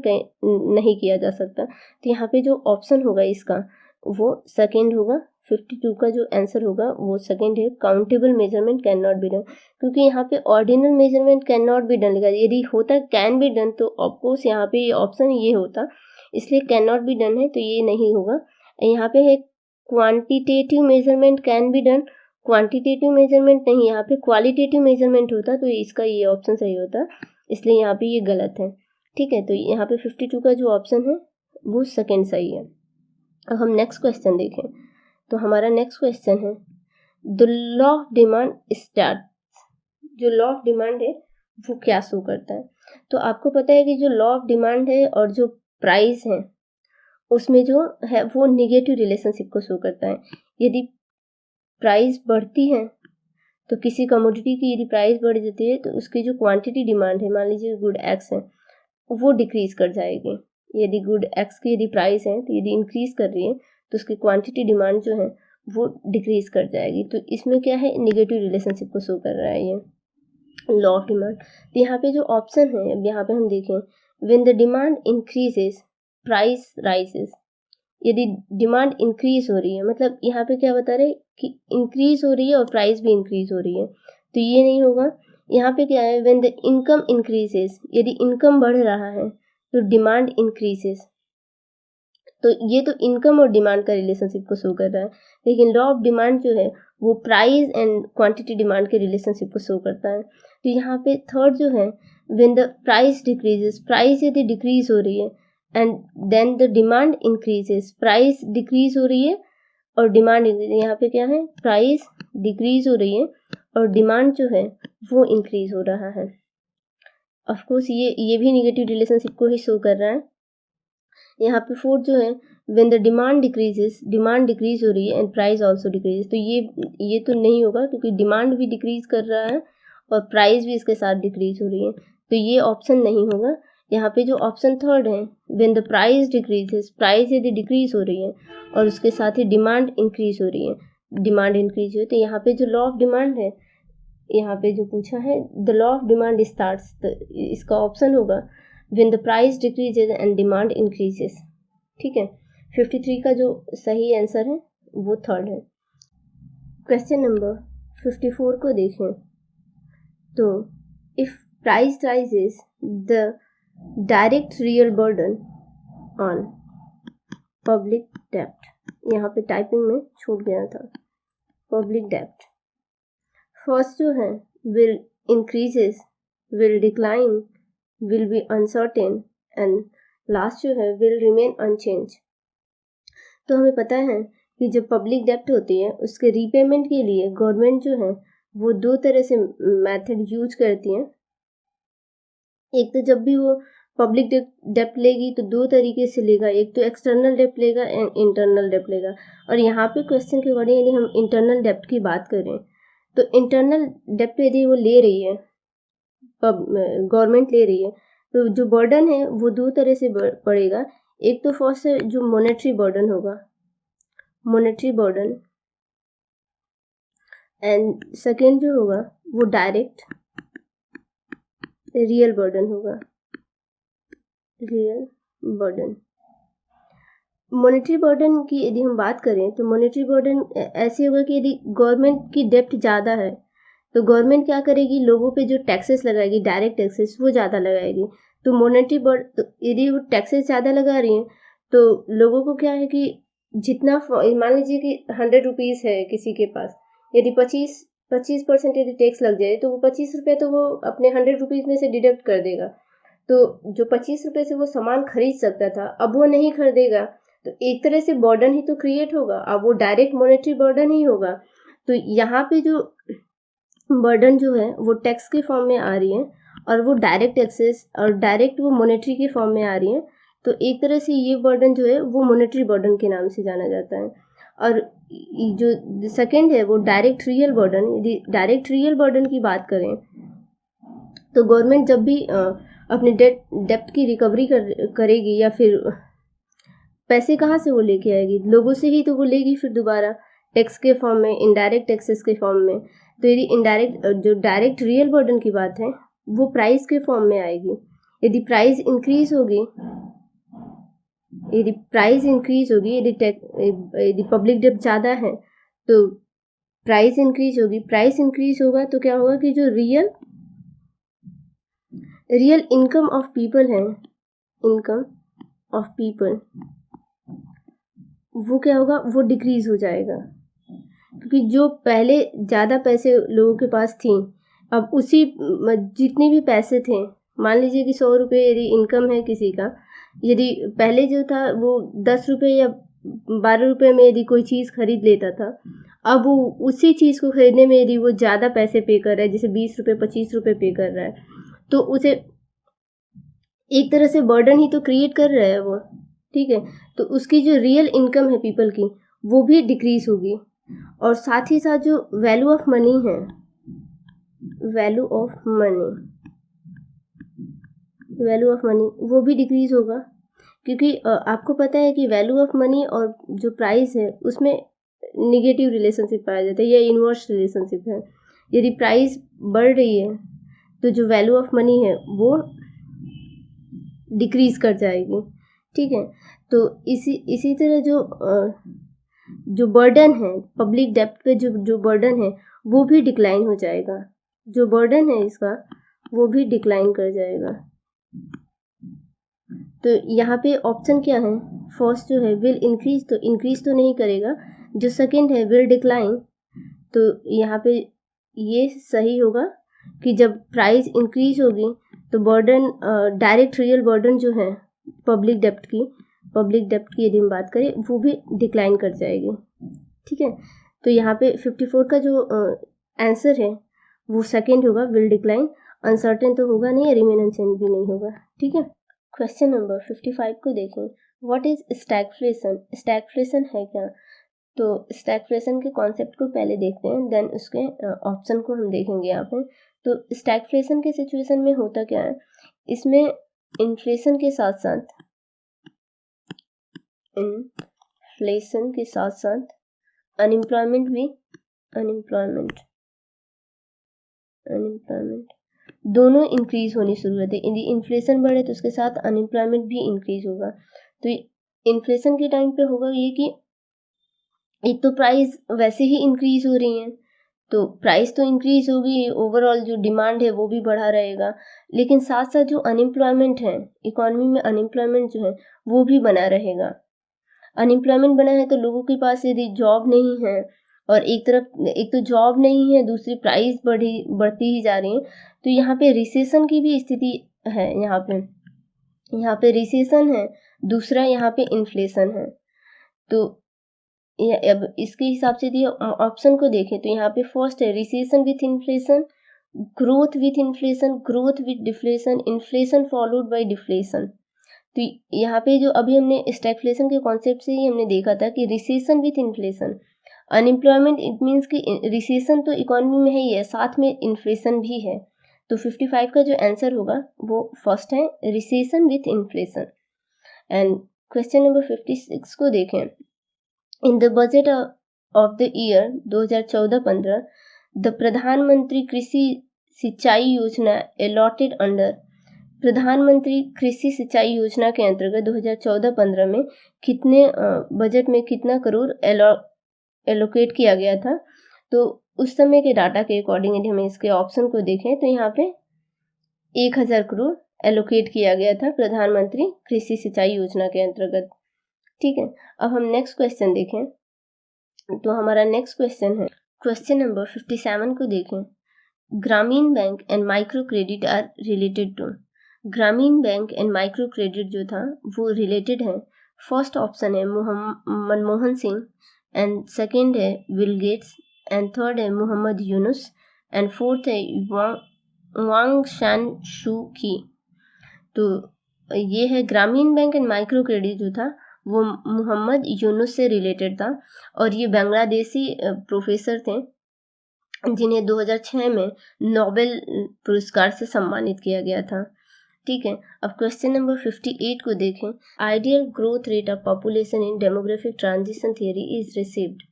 नहीं किया जा सकता, तो यहाँ पे जो ऑप्शन होगा इसका वो सेकेंड होगा। 52 का जो आंसर होगा वो सेकेंड है, countable measurement can not be done. क्योंकि यहाँ पे ordinal measurement can not be done लिखा है, यदि होता कैन बी डन तो ऑफकोर्स यहाँ पे ऑप्शन ये होता, इसलिए कैन नॉट बी डन है तो ये नहीं होगा। यहाँ पे है quantitative measurement can be done, quantitative measurement नहीं, यहाँ पे क्वालिटेटिव मेजरमेंट होता तो इसका ये ऑप्शन सही होता, इसलिए यहाँ पे ये गलत है। ठीक है, तो यहाँ पे 52 का जो ऑप्शन है वो सेकेंड सही है। अब हम नेक्स्ट क्वेश्चन देखें, तो हमारा नेक्स्ट क्वेश्चन है the law of demand start. जो लॉ ऑफ डिमांड है वो क्या शो करता है? तो आपको पता है कि जो लॉ ऑफ डिमांड है और जो प्राइस है उसमें जो है वो निगेटिव रिलेशनशिप को शो करता है। यदि प्राइस बढ़ती है तो किसी कमोडिटी की यदि प्राइस बढ़ जाती है तो उसकी जो क्वांटिटी डिमांड है, मान लीजिए गुड एक्स है, वो डिक्रीज कर जाएगी। यदि गुड एक्स की यदि प्राइस है तो यदि इंक्रीज कर रही है तो उसकी क्वांटिटी डिमांड जो है वो डिक्रीज कर जाएगी। तो इसमें क्या है, निगेटिव रिलेशनशिप को शो कर रहा है ये लॉ ऑफ डिमांड। तो यहाँ पे जो ऑप्शन है, अब यहाँ पे हम देखें, when the demand increases price rises. यदि डिमांड इंक्रीज हो रही है, मतलब यहाँ पे क्या बता रहे कि इंक्रीज हो रही है और प्राइस भी इंक्रीज हो रही है, तो ये नहीं होगा। यहाँ पे क्या है, व्हेन द इनकम इंक्रीजेस, यदि इनकम बढ़ रहा है तो डिमांड इंक्रीजेस। तो ये तो इनकम और डिमांड का रिलेशनशिप को शो कर रहा है, लेकिन लॉ ऑफ डिमांड जो है वो प्राइस एंड क्वांटिटी डिमांड के रिलेशनशिप को शो करता है। तो यहाँ पे थर्ड जो है, when the price decreases, price यदि डिक्रीज हो रही है and then the demand increases, price decrease हो रही है और डिमांड, यहाँ पे क्या है, प्राइस डिक्रीज हो रही है और डिमांड जो है वो इंक्रीज हो रहा है। ऑफकोर्स ये भी निगेटिव रिलेशनशिप को ही शो कर रहा है। यहाँ पे फोर्थ जो है, when the demand decreases, demand decrease हो रही है एंड प्राइस आल्सो डिक्रीज, तो ये तो नहीं होगा क्योंकि डिमांड भी डिक्रीज कर रहा है और प्राइस भी इसके साथ डिक्रीज हो रही है, तो ये ऑप्शन नहीं होगा। यहाँ पे जो ऑप्शन थर्ड है, when the price decreases, price यदि डिक्रीज हो रही है और उसके साथ ही डिमांड इंक्रीज हो रही है, डिमांड इंक्रीज हो, तो यहाँ पे जो लॉ ऑफ डिमांड है, यहाँ पे जो पूछा है the law of demand starts, तो इसका ऑप्शन होगा when the price decreases and demand increases. ठीक है, 53 का जो सही आंसर है वो थर्ड है। क्वेश्चन नंबर 54 को देखें, तो if price rises the direct real burden on public डेब्ट, यहाँ पे टाइपिंग में छूट गया था, पब्लिक डेब्ट। फर्स्ट जो है, will increases, will decline, will be uncertain and last जो है विल रिमेन अनचेंज। तो हमें पता है कि जब पब्लिक डेब्ट होती है उसके रीपेमेंट के लिए गवर्नमेंट जो है वो दो तरह से मेथड यूज करती है। एक तो जब भी वो पब्लिक डेब्ट लेगी तो दो तरीके से लेगा, एक तो एक्सटर्नल डेब्ट लेगा एंड इंटरनल डेब्ट लेगा। और यहाँ पे क्वेश्चन के अकॉर्डिंग यदि हम इंटरनल डेब्ट की बात करें तो इंटरनल डेब्ट यदि वो ले रही है, गवर्नमेंट ले रही है, तो जो बर्डन है वो दो तरह से पड़ेगा। एक तो फर्स्ट है जो मॉनेटरी बर्डन होगा, मॉनेटरी बर्डन, एंड सेकेंड जो होगा वो डायरेक्ट रियल बर्डन होगा, रियल बर्डन। मॉनेटरी बर्डन की यदि हम बात करें तो मॉनेटरी बर्डन ऐसे होगा कि यदि गवर्नमेंट की डेब्ट ज़्यादा है तो गवर्नमेंट क्या करेगी, लोगों पे जो टैक्सेस लगाएगी, डायरेक्ट टैक्सेस वो ज़्यादा लगाएगी। तो मॉनेटरी तो यदि वो टैक्सेस ज़्यादा लगा रही हैं तो लोगों को क्या है कि जितना, मान लीजिए कि 100 रुपीज़ है किसी के पास, यदि 25% यदि टैक्स लग जाए तो वो 25 रुपये तो वो अपने 100 रुपीज़ में से डिडक्ट कर देगा। तो जो 25 रुपये से वो सामान खरीद सकता था अब वो नहीं खरीदेगा, तो एक तरह से बर्डन ही तो क्रिएट होगा, अब वो डायरेक्ट मॉनेटरी बर्डन ही होगा। तो यहाँ पे जो बर्डन जो है वो टैक्स के फॉर्म में आ रही है और वो डायरेक्ट टैक्सेस और डायरेक्ट वो मॉनेटरी के फॉर्म में आ रही है, तो एक तरह से ये बर्डन जो है वो मॉनेटरी बर्डन के नाम से जाना जाता है। और जो सेकंड है वो डायरेक्ट रियल बर्डन। यदि डायरेक्ट रियल बर्डन की बात करें तो गवर्नमेंट जब भी अपने डेप्ट की रिकवरी करेगी या फिर पैसे कहाँ से वो लेके आएगी, लोगों से ही तो वो लेगी फिर दोबारा टैक्स के फॉर्म में, इनडायरेक्ट टैक्सेस के फॉर्म में। तो यदि इनडायरेक्ट जो डायरेक्ट रियल बर्डन की बात है वो प्राइस के फॉर्म में आएगी। यदि प्राइस इंक्रीज होगी, यदि पब्लिक डेब्ट ज़्यादा है तो प्राइस इंक्रीज होगी। प्राइस इंक्रीज होगा तो क्या होगा कि जो रियल इनकम ऑफ पीपल है, इनकम ऑफ पीपल, वो क्या होगा, वो डिक्रीज हो जाएगा। क्योंकि जो पहले ज़्यादा पैसे लोगों के पास थी, अब उसी जितने भी पैसे थे, मान लीजिए कि 100 रुपये यदि इनकम है किसी का, यदि पहले जो था वो 10 रुपये या 12 रुपये में यदि कोई चीज़ खरीद लेता था, अब वो उसी चीज़ को खरीदने में यदि वो ज़्यादा पैसे पे कर रहा है, जैसे 20 रुपये 25 रुपये पे कर रहा है, तो उसे एक तरह से बर्डन ही तो क्रिएट कर रहा है वो, ठीक है। तो उसकी जो रियल इनकम है पीपल की, वो भी डिक्रीज होगी। और साथ ही साथ जो वैल्यू ऑफ मनी है, वैल्यू ऑफ मनी वो भी डिक्रीज होगा। क्योंकि आपको पता है कि वैल्यू ऑफ मनी और जो प्राइस है उसमें निगेटिव रिलेशनशिप पाया जाता है या इनवर्स रिलेशनशिप है। यदि प्राइस बढ़ रही है तो जो वैल्यू ऑफ मनी है वो डिक्रीज कर जाएगी, ठीक है। तो इसी तरह जो बर्डन है पब्लिक डेब्ट पे, जो बर्डन है वो भी डिक्लाइन हो जाएगा। जो बर्डन है इसका वो भी डिक्लाइन कर जाएगा। तो यहाँ पे ऑप्शन क्या है, फर्स्ट जो है विल इंक्रीज, तो इंक्रीज तो नहीं करेगा। जो सेकंड है विल डिक्लाइन, तो यहाँ पे ये सही होगा कि जब प्राइस इंक्रीज होगी तो बर्डन, डायरेक्ट रियल बर्डन जो है पब्लिक डेब्ट की यदि हम बात करें, वो भी डिक्लाइन कर जाएगी, ठीक है। तो यहाँ पे 54 का जो आंसर है वो सेकंड होगा, विल डिक्लाइन। अनसर्टेन तो होगा नहीं, रिमेन अनचेंज भी नहीं होगा, ठीक है। क्वेश्चन नंबर 55 को देखें। What is stagflation? स्टैगफ्लेशन है क्या? तो स्टैगफ्लेशन के कॉन्सेप्ट को पहले देखते हैं, देन उसके ऑप्शन को हम देखेंगे यहाँ पे। तो स्टैगफ्लेशन के सिचुएशन में होता क्या है, इसमें इन्फ्लेशन के साथ साथ अनएम्प्लॉयमेंट दोनों इंक्रीज होनी शुरू होते हैं। यदि इन्फ्लेशन बढ़े तो उसके साथ अनएम्प्लॉयमेंट भी इंक्रीज होगा। तो इन्फ्लेशन के टाइम पे होगा ये कि एक तो प्राइस वैसे ही इंक्रीज हो रही है, तो प्राइस तो इंक्रीज होगी, ओवरऑल जो डिमांड है वो भी बढ़ा रहेगा, लेकिन साथ साथ जो अनएम्प्लॉयमेंट है, इकोनॉमी में अनएम्प्लॉयमेंट जो है वो भी बना रहेगा। अनएम्प्लॉयमेंट बना है तो लोगों के पास यदि जॉब नहीं है, और एक तो जॉब नहीं है, दूसरी प्राइस बढ़ती ही जा रही है, तो यहाँ पे रिसेशन की भी स्थिति है। यहाँ पे रिसेशन है, दूसरा यहाँ पे इन्फ्लेशन है। तो अब इसके हिसाब से यदि ऑप्शन को देखें तो यहाँ पे फर्स्ट है recession with inflation, growth with inflation, growth with deflation, inflation followed by deflation. तो यहाँ पे जो अभी हमने स्टैगफ्लेशन के कॉन्सेप्ट से ही हमने देखा था कि recession with inflation, unemployment, it means कि रिसेशन तो इकोनॉमी में ही है, साथ में इन्फ्लेशन भी है। तो 55 का जो आंसर होगा वो फर्स्ट है, recession with inflation. And question number 56 को देखें। In the budget of the year 2014-15 the प्रधानमंत्री कृषि सिंचाई योजना अलॉटेड अंडर, प्रधानमंत्री कृषि सिंचाई योजना के अंतर्गत 2014-15 में कितने बजट में कितना करोड़ एलोकेट किया गया था। तो उस समय के डाटा के अकॉर्डिंग यदि हम इसके ऑप्शन को देखें तो यहाँ पे 1000 करोड़ एलोकेट किया गया था प्रधानमंत्री कृषि सिंचाई योजना के अंतर्गत, ठीक है। अब हम नेक्स्ट क्वेश्चन देखें। तो हमारा नेक्स्ट क्वेश्चन है क्वेश्चन नंबर 57 को देखें। Grameen bank and micro credit are related to, Grameen bank and micro credit जो था वो रिलेटेड है। फर्स्ट ऑप्शन है मनमोहन सिंह, एंड सेकेंड है बिल गेट्स, एंड थर्ड है मोहम्मद यूनुस, एंड फोर्थ है वांग शान शू की। तो ये है ग्रामीण बैंक एंड माइक्रो क्रेडिट जो था वो मोहम्मद यूनुस से रिलेटेड था, और ये बांग्लादेशी प्रोफेसर थे जिन्हें 2006 में नोबेल पुरस्कार से सम्मानित किया गया था, ठीक है। अब क्वेश्चन नंबर 58 को देखें। Ideal growth rate of population in demographic transition theory is received.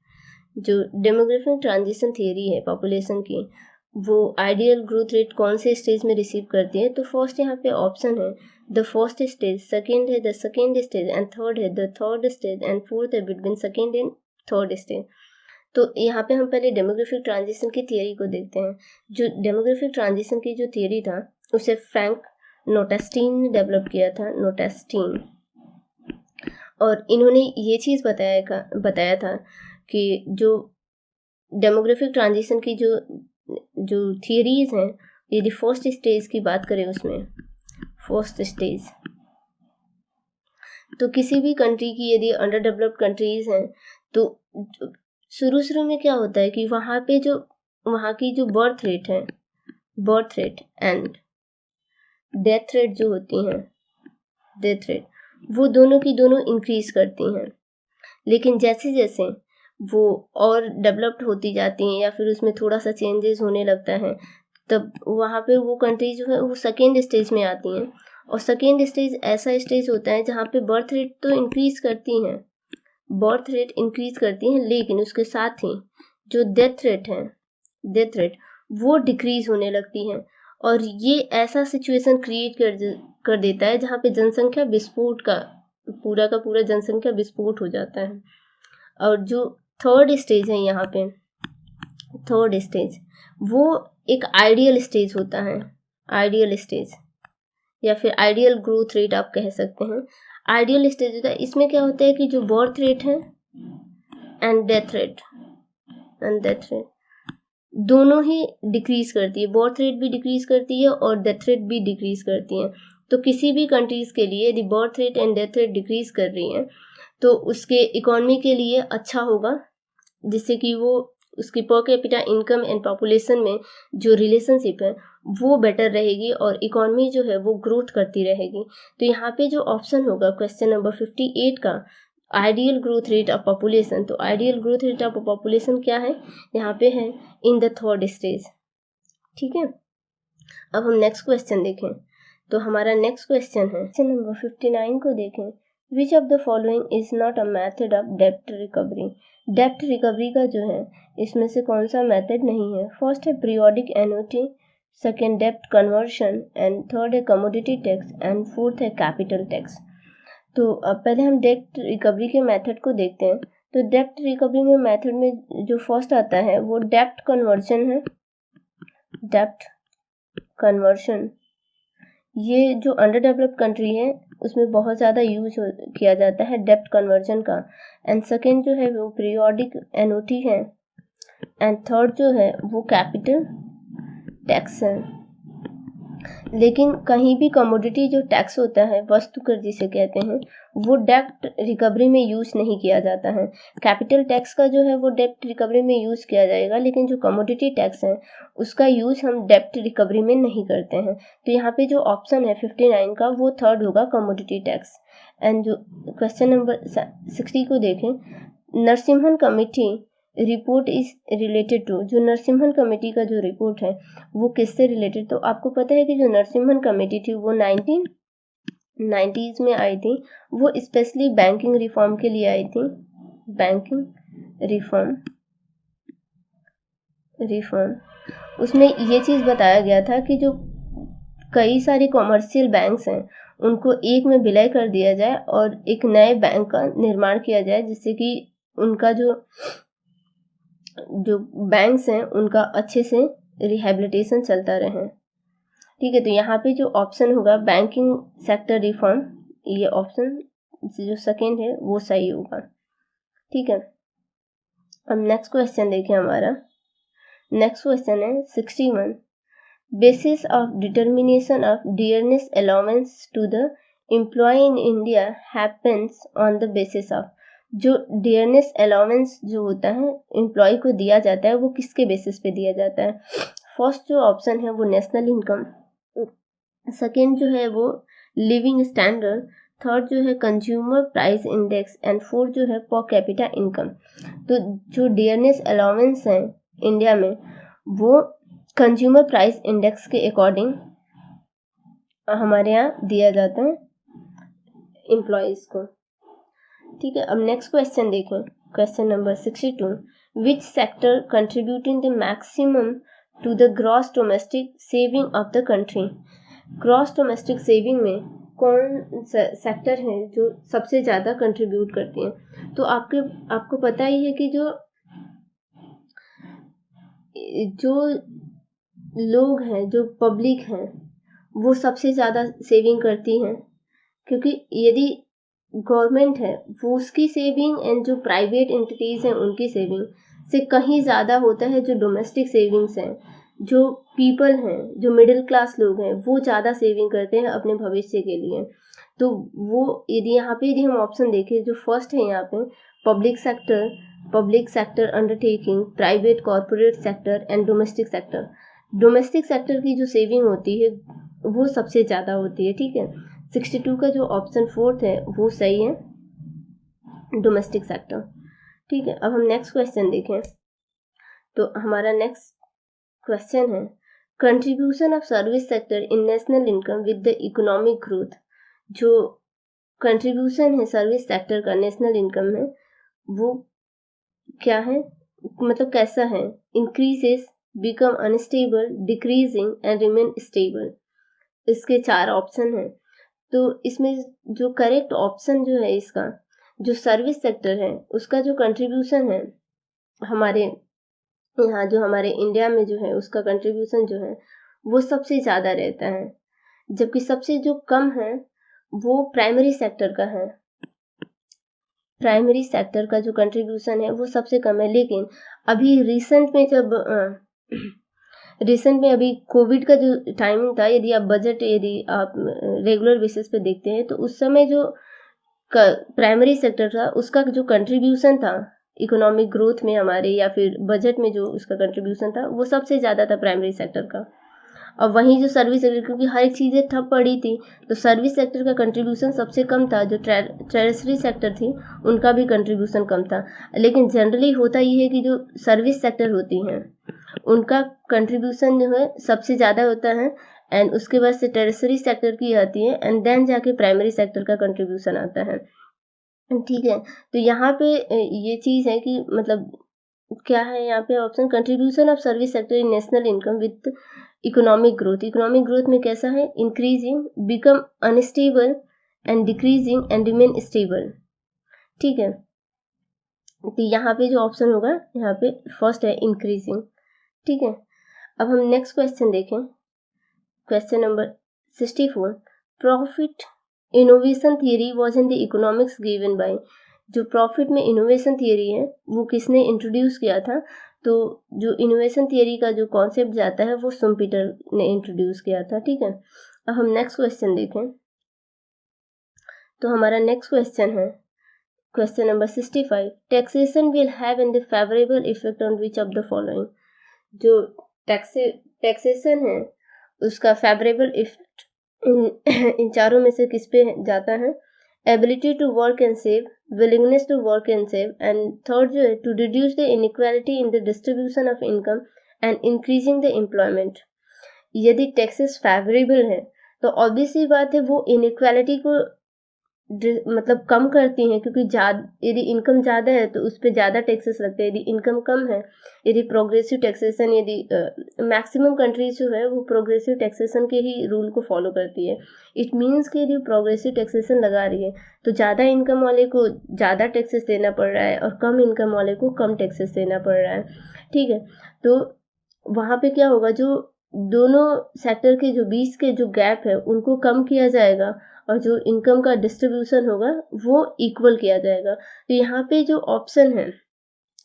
जो डेमोग्राफिक ट्रांजिशन थियरी है पॉपुलेशन की, वो आइडियल ग्रोथ रेट कौन से स्टेज में रिसीव करती है? तो फर्स्ट यहाँ पे ऑप्शन है द फर्स्ट स्टेज, सेकेंड है the second stage and third है the third stage and fourth है between second and third stage. तो यहाँ पे हम पहले डेमोग्राफिक ट्रांजिशन की थियरी को देखते हैं। जो डेमोग्राफिक ट्रांजिशन की जो थियरी था उसे फ्रैंक नोटेस्टीन ने डेवलप किया था, नोटेस्टीन। और इन्होंने ये चीज़ बताया था कि जो डेमोग्राफिक ट्रांजिशन की जो थियरीज हैं, यदि फर्स्ट स्टेज की बात करें उसमें फर्स्ट स्टेज, तो किसी भी कंट्री की यदि अंडर डेवलप्ड कंट्रीज हैं तो शुरू में क्या होता है कि वहाँ की जो birth rate and death rate जो होती हैं, डेथ रेट वो दोनों की दोनों इंक्रीज करती हैं। लेकिन जैसे जैसे वो और डेवलप्ड होती जाती हैं या फिर उसमें थोड़ा सा चेंजेस होने लगता है, तब वहाँ पे वो कंट्रीज जो है वो सेकेंड स्टेज में आती हैं। और सेकेंड स्टेज ऐसा स्टेज होता है जहाँ पे बर्थ रेट तो इंक्रीज करती हैं, लेकिन उसके साथ ही जो डेथ रेट वो डिक्रीज होने लगती है। और ये ऐसा सिचुएशन क्रिएट कर देता है जहाँ पे जनसंख्या विस्फोट का पूरा जनसंख्या विस्फोट हो जाता है। और जो थर्ड स्टेज है यहाँ पे, थर्ड स्टेज वो एक आइडियल स्टेज होता है, आइडियल स्टेज या फिर आइडियल ग्रोथ रेट आप कह सकते हैं। आइडियल स्टेज होता है, इसमें क्या होता है कि जो बर्थ रेट है एंड डेथ रेट दोनों ही डिक्रीज करती है, बर्थ रेट भी डिक्रीज करती है और डेथ रेट भी डिक्रीज करती है। तो किसी भी कंट्रीज के लिए यदि birth rate and death rate decrease कर रही है तो उसके इकोनॉमी के लिए अच्छा होगा, जिससे कि वो उसकी पर कैपिटा इनकम एंड पॉपुलेशन में जो रिलेशनशिप है वो बेटर रहेगी और इकोनॉमी जो है वो ग्रोथ करती रहेगी। तो यहाँ पे जो ऑप्शन होगा क्वेश्चन नंबर 58 का, ideal growth rate of population, तो ideal growth rate of population क्या है यहाँ पे है इन द थर्ड स्टेज। ठीक है। अब हम नेक्स्ट क्वेश्चन देखें। तो हमारा नेक्स्ट क्वेश्चन है क्वेश्चन नंबर 59 को देखें। विच of the following is not a method of डेब्ट रिकवरी। डेब्ट रिकवरी का जो है इसमें से कौन सा मेथड नहीं है? फर्स्ट है पीरियोडिक एन्युटी, सेकेंड डेब्ट कन्वर्शन एंड थर्ड है कमोडिटी टैक्स एंड फोर्थ है कैपिटल टैक्स। तो अब पहले हम डेब्ट रिकवरी के मेथड को देखते हैं। तो डेब्ट रिकवरी में मेथड में जो फर्स्ट आता है वो डेब्ट कन्वर्शन है। डेब्ट कन्वर्शन ये जो अंडर डेवलप्ड कंट्री है उसमें बहुत ज़्यादा यूज किया जाता है डेब्ट कन्वर्जन का। एंड सेकेंड जो है वो पीरियोडिक एन्युटी है एंड थर्ड जो है वो कैपिटल टैक्स है। लेकिन कहीं भी कमोडिटी जो टैक्स होता है, वस्तु कर जिसे कहते हैं, वो डेब्ट रिकवरी में यूज नहीं किया जाता है। कैपिटल टैक्स का जो है वो डेब्ट रिकवरी में यूज किया जाएगा, लेकिन जो कमोडिटी टैक्स है उसका यूज हम डेब्ट रिकवरी में नहीं करते हैं। तो यहाँ पे जो ऑप्शन है 59 का वो थर्ड होगा, कमोडिटी टैक्स। एंड जो क्वेश्चन नंबर 60 को देखें, Narasimhan committee report is related to. जो नरसिम्हन कमेटी का जो रिपोर्ट है वो किससे रिलेटेड? तो आपको पता है कि जो नरसिम्हन कमेटी थी वो 1990s में आई थी। वो स्पेशली बैंकिंग रिफॉर्म के लिए आई थी, बैंकिंग रिफॉर्म। उसमें ये चीज़ बताया गया था कि जो कई सारे कॉमर्शियल बैंक्स हैं उनको एक में विलय कर दिया जाए और एक नए बैंक का निर्माण किया जाए, जिससे कि उनका जो बैंक्स हैं उनका अच्छे से रिहेबिलिटेशन चलता रहे। ठीक है। तो यहाँ पे जो ऑप्शन होगा बैंकिंग सेक्टर रिफॉर्म, ये ऑप्शन जो सेकेंड है वो सही होगा। ठीक है। अब नेक्स्ट क्वेश्चन देखिए। हमारा नेक्स्ट क्वेश्चन है 61। Basis of determination of dearness allowance to the employ in India happens on the basis of. जो डियरनेस अलाउंस जो होता है एम्प्लॉय को दिया जाता है वो किसके बेसिस पे दिया जाता है? फर्स्ट जो ऑप्शन है वो नेशनल इनकम, सेकेंड जो है वो लिविंग स्टैंडर्ड, थर्ड जो है consumer price index and fourth जो है पर कैपिटा इनकम। तो जो डियरनेस अलाउंस है इंडिया में वो कंज्यूमर प्राइस इंडेक्स के अकॉर्डिंग हमारे यहाँ दिया जाता है एम्प्लॉयज़ को। ठीक है, अब नेक्स्ट क्वेश्चन देखें, question number 62। Which sector contributing the maximum to the gross domestic saving of the country. Gross domestic saving में कौन सेक्टर है जो सबसे ज़्यादा कंट्रीब्यूट करती हैं। तो आपको पता ही है कि जो लोग हैं, जो पब्लिक हैं, वो सबसे ज़्यादा सेविंग करती हैं, क्योंकि यदि गवर्नमेंट है वो उसकी सेविंग एंड जो प्राइवेट एंटिटीज़ हैं उनकी सेविंग से कहीं ज़्यादा होता है जो डोमेस्टिक सेविंग्स हैं। जो पीपल हैं, जो मिडिल क्लास लोग हैं, वो ज़्यादा सेविंग करते हैं अपने भविष्य के लिए। तो वो यदि हम ऑप्शन देखें, जो फर्स्ट है यहाँ पे public sector undertaking, private corporate sector and domestic sector. Domestic sector की जो सेविंग होती है वो सबसे ज़्यादा होती है। ठीक है, 62 का जो ऑप्शन फोर्थ है वो सही है, डोमेस्टिक सेक्टर। ठीक है, अब हम नेक्स्ट क्वेश्चन देखें। तो हमारा नेक्स्ट क्वेश्चन है, contribution of service sector in national income with the economic growth. जो कंट्रीब्यूशन है सर्विस सेक्टर का नेशनल इनकम में, वो क्या है, मतलब कैसा है। Increases, become unstable, decreasing and remain stable. इसके 4 ऑप्शन हैं। तो इसमें जो करेक्ट ऑप्शन जो है इसका, जो सर्विस सेक्टर है उसका जो कंट्रीब्यूशन है हमारे यहाँ, जो हमारे इंडिया में जो है उसका कंट्रीब्यूशन जो है वो सबसे ज़्यादा रहता है, जबकि सबसे जो कम है वो प्राइमरी सेक्टर का है। प्राइमरी सेक्टर का जो कंट्रीब्यूशन है वो सबसे कम है। लेकिन अभी रिसेंट में अभी कोविड का जो टाइमिंग था, यदि आप रेगुलर बेसिस पे देखते हैं तो उस समय जो प्राइमरी सेक्टर था उसका जो कंट्रीब्यूशन था इकोनॉमिक ग्रोथ में हमारे, या फिर बजट में जो उसका कंट्रीब्यूशन था वो सबसे ज़्यादा था प्राइमरी सेक्टर का। और वहीं जो सर्विस सेक्टर, क्योंकि हर एक चीज़ें ठप पड़ी थी, तो सर्विस सेक्टर का कंट्रीब्यूशन सबसे कम था। जो टेरेसरी सेक्टर थी उनका भी कंट्रीब्यूशन कम था। लेकिन जनरली होता ये है कि जो सर्विस सेक्टर होती हैं उनका कंट्रीब्यूशन जो है सबसे ज़्यादा होता है, एंड उसके बाद से टेरेसरी सेक्टर की आती है, एंड देन जाके प्राइमरी सेक्टर का कंट्रीब्यूशन आता है। ठीक है, तो यहाँ पे ये चीज़ है कि मतलब क्या है यहाँ पे option, contribution of service sector in national income with economic growth. Economic growth में कैसा है, increasing, become unstable and decreasing and remain stable. ठीक है, तो यहाँ पे जो ऑप्शन होगा यहाँ पे फर्स्ट है, इंक्रीजिंग। ठीक है, अब हम नेक्स्ट क्वेश्चन देखें, question number 64। Profit innovation theory was in the economics given by. जो प्रॉफिट में इनोवेशन थियरी है वो किसने इंट्रोड्यूस किया था। तो जो इनोवेशन थियरी का जो कॉन्सेप्ट जाता है वो शुम्पीटर ने इंट्रोड्यूस किया था। ठीक है, अब हम नेक्स्ट क्वेश्चन देखें। तो हमारा नेक्स्ट क्वेश्चन है question number 65। Taxation will have in the favourable effect on which of the following. जो टैक्सेशन है उसका फेवरेबल इफेक्ट इन चारों में से किस पे जाता है। Ability to work and save, willingness to work and save, and third जो है to reduce the inequality in the distribution of income and increasing the employment. यदि टैक्सेस फेवरेबल है तो ऑब्वियस सी बात है वो इनइक्वालिटी को मतलब कम करती हैं, क्योंकि यदि इनकम ज़्यादा है तो उस पर ज़्यादा टैक्सेस लगते हैं, यदि इनकम कम है, यदि प्रोग्रेसिव टैक्सेशन, यदि मैक्सिमम कंट्रीज जो है वो प्रोग्रेसिव टैक्सेशन के ही रूल को फॉलो करती है। इट मीन्स कि यदि प्रोग्रेसिव टैक्सेशन लगा रही है तो ज़्यादा इनकम वाले को ज़्यादा टैक्सेस देना पड़ रहा है और कम इनकम वाले को कम टैक्सेस देना पड़ रहा है। ठीक है, तो वहाँ पे क्या होगा, जो दोनों सेक्टर के जो बीच के जो गैप है उनको कम किया जाएगा और जो इनकम का डिस्ट्रीब्यूशन होगा वो इक्वल किया जाएगा। तो यहाँ पे जो ऑप्शन है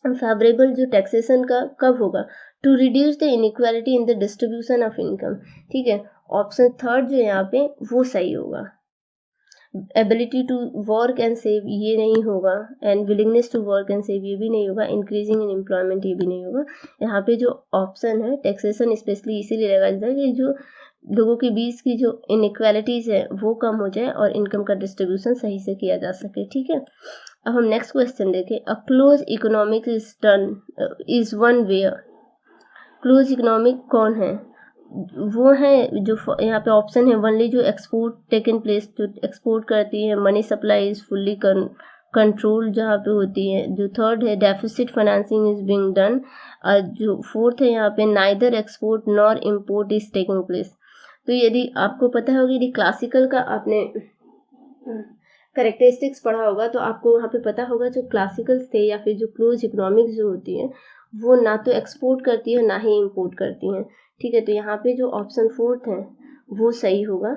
फेवरेबल जो टैक्सेशन का कब होगा, to reduce the inequality in the distribution of income. ठीक है, ऑप्शन थर्ड जो यहाँ पे वो सही होगा। Ability to work and save ये नहीं होगा, and willingness to work and save ये भी नहीं होगा, इंक्रीजिंग इन एम्प्लॉयमेंट ये भी नहीं होगा। यहाँ पे जो ऑप्शन है टैक्सेशन स्पेशली इसीलिए लगाया जाता है कि जो लोगों के बीच की जो इनइक्वालिटीज़ है वो कम हो जाए और इनकम का डिस्ट्रीब्यूशन सही से किया जा सके। ठीक है, अब हम नेक्स्ट क्वेश्चन देखें। A close economic is one where. Close economic कौन है, वो है जो यहाँ पे ऑप्शन है वनली जो एक्सपोर्ट टेकन प्लेस, जो एक्सपोर्ट करती है, money supply is fully control जहाँ पे होती है। जो थर्ड है deficit financing is being done. जो फोर्थ है यहाँ पे neither export nor import is taking place. तो यदि आपको पता होगा, यदि क्लासिकल का आपने करेक्टरिस्टिक्स पढ़ा होगा तो आपको वहाँ पे पता होगा जो क्लासिकल्स थे या फिर जो क्लोज इकोनॉमिक्स जो होती है वो ना तो एक्सपोर्ट करती है ना ही इम्पोर्ट करती हैं। ठीक है, तो यहाँ पे जो ऑप्शन फोर्थ है वो सही होगा।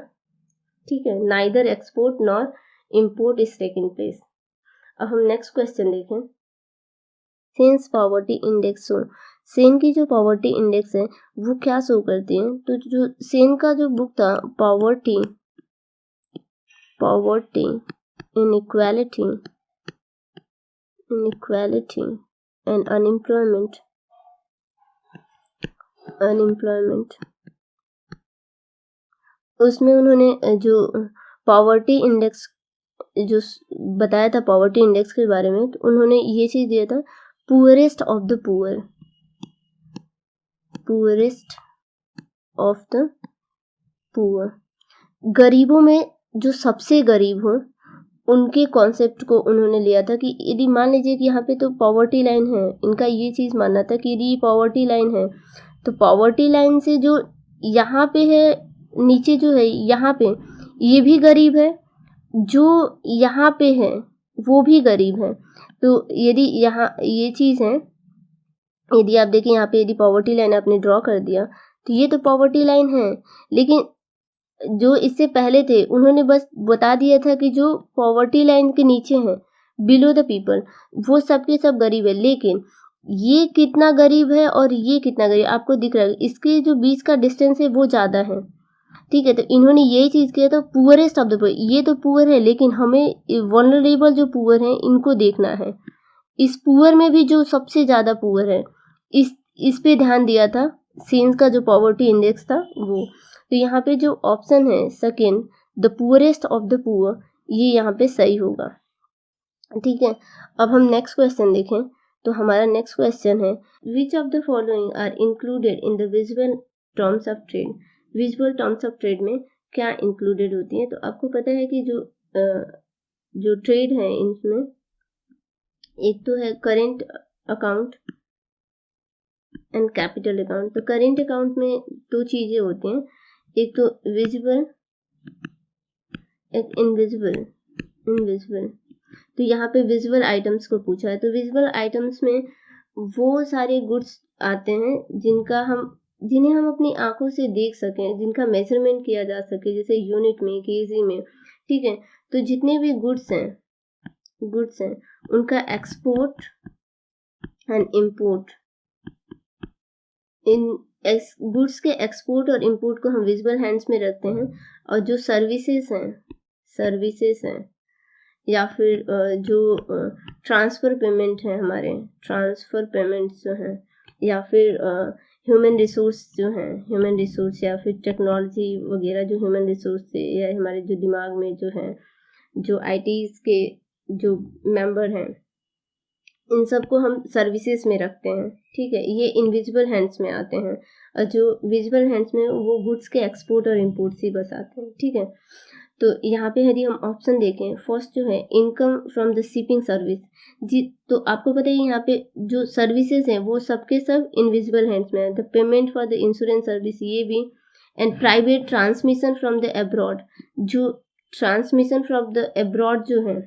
ठीक है, neither export nor import is taking place. अब हम नेक्स्ट क्वेश्चन देखें। Sense poverty index show. Sen की जो पॉवर्टी इंडेक्स है वो क्या शो करती है? तो जो सेन का जो बुक था पॉवर्टी इनइक्वालिटी एंड अनएम्प्लॉयमेंट, उसमें उन्होंने जो पॉवर्टी इंडेक्स जो बताया था पॉवर्टी इंडेक्स के बारे में, तो उन्होंने ये चीज दिया था पुअरेस्ट ऑफ द पुअर, गरीबों में जो सबसे गरीब हो उनके कॉन्सेप्ट को उन्होंने लिया था कि यदि मान लीजिए कि यहाँ पे तो पॉवर्टी लाइन है, इनका ये चीज मानना था कि यदि पॉवर्टी लाइन है तो पॉवर्टी लाइन से जो यहाँ पे है नीचे जो है यहाँ पे ये भी गरीब है, जो यहाँ पे है वो भी गरीब है। तो यदि यहाँ ये चीज़ है, यदि आप देखें यहाँ पे यदि पॉवर्टी लाइन आपने ड्रॉ कर दिया तो ये तो पॉवर्टी लाइन है, लेकिन जो इससे पहले थे उन्होंने बस बता दिया था कि जो पॉवर्टी लाइन के नीचे हैं बिलो द पीपल वो सबके सब गरीब है, लेकिन ये कितना गरीब है और ये कितना गरीब आपको दिख रहा है, इसके जो बीच का डिस्टेंस है वो ज़्यादा है। ठीक है, तो इन्होंने यही चीज़ किया था पुअरेस्ट ऑफ द पुअर, ये तो पुअर है लेकिन हमें वल्नरेबल जो पुअर हैं इनको देखना है। इस पुअर में भी जो सबसे ज़्यादा पुअर है इस पे ध्यान दिया था सेन्स का जो पॉवर्टी इंडेक्स था वो। तो यहाँ पे जो ऑप्शन है second the poorest of the poor, ये यहाँ पे सही होगा। ठीक है, अब हम नेक्स्ट क्वेश्चन देखें। तो हमारा नेक्स्ट क्वेश्चन है which of the following are included in the visual terms of trade. Visual terms of trade में क्या इंक्लूडेड होती है? तो आपको पता है कि जो ट्रेड है इनमें एक तो है current account and capital account. तो करेंट अकाउंट में दो चीजें होती हैं, एक तो विजिबल एक इनविजिबल। तो यहाँ पे विजुअल आइटम्स को पूछा है, तो विजुअल आइटम्स में वो सारे गुड्स आते हैं जिन्हें हम अपनी आंखों से देख सकें, जिनका मेजरमेंट किया जा सके, जैसे यूनिट में, केजी में। ठीक है, तो जितने भी गुड्स हैं उनका export and import, in goods के एक्सपोर्ट और इंपोर्ट को हम विजुअल हैंड्स में रखते हैं। और जो सर्विसेज हैं या फिर जो ट्रांसफ़र पेमेंट है, हमारे ट्रांसफ़र पेमेंट्स जो हैं, या फिर ह्यूमन रिसोर्स या फिर टेक्नोलॉजी वगैरह, जो ह्यूमन रिसोर्स से या हमारे जो दिमाग में जो है, जो आईटीज़ के जो मेंबर हैं, इन सब को हम सर्विसेज में रखते हैं। ठीक है, ये इनविजिबल हैंड्स में आते हैं, और जो विजिबल हैंड्स में वो गुड्स के एक्सपोर्ट और इंपोर्ट से बस आते हैं। ठीक है, तो यहाँ पे यदि हम ऑप्शन देखें, फर्स्ट जो है income from the shipping service जी, तो आपको पता है यहाँ पे जो सर्विसेज हैं वो सबके सब इनविजिबल हैंड्स में है। The payment for the insurance service, ये भी, and private transmission from the abroad, जो ट्रांसमिशन फ्रॉम द अब्रॉड जो है,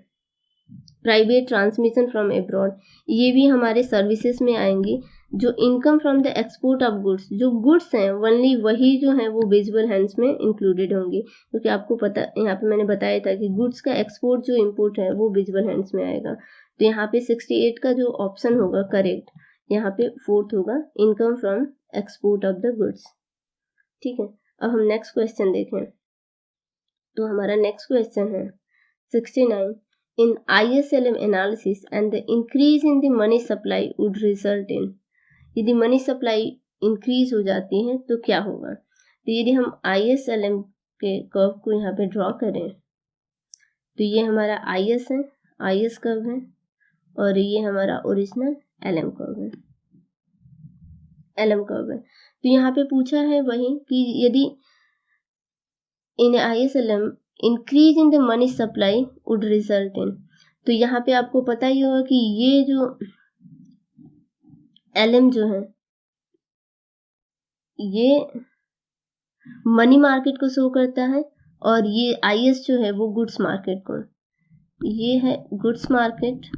प्राइवेट ट्रांसमिशन फ्रॉम अब्रॉड, ये भी हमारे सर्विसेज में आएंगी। जो income from the export of goods, जो गुड्स हैं ओनली वही जो है वो विजुअल हैंड्स में इंक्लूडेड होंगी, क्योंकि आपको पता, यहाँ पे मैंने बताया था कि गुड्स का एक्सपोर्ट जो इंपोर्ट है वो विजुअल हैंड्स में आएगा। तो यहाँ पे 68 का जो ऑप्शन होगा करेक्ट, यहाँ पे फोर्थ होगा income from export of the goods. ठीक है, अब हम नेक्स्ट क्वेश्चन देखें। तो हमारा नेक्स्ट क्वेश्चन है 69 in ISLM analysis and the increase in the money supply would result in, यदि मनी सप्लाई इंक्रीज हो जाती है तो क्या होगा? तो यदि हम ISLM के कर्व को यहाँ पे ड्रॉ करें तो ये हमारा IS है, IS कर्व है, और ये हमारा ओरिजिनल LM कर्व है। तो यहाँ पे पूछा है वही कि यदि इन ISLM increase in the money supply would result in, तो यहाँ पे आपको पता ही होगा कि ये जो LM जो है ये मनी मार्केट को शो करता है और ये IS जो है वो गुड्स मार्केट को, ये है गुड्स मार्केट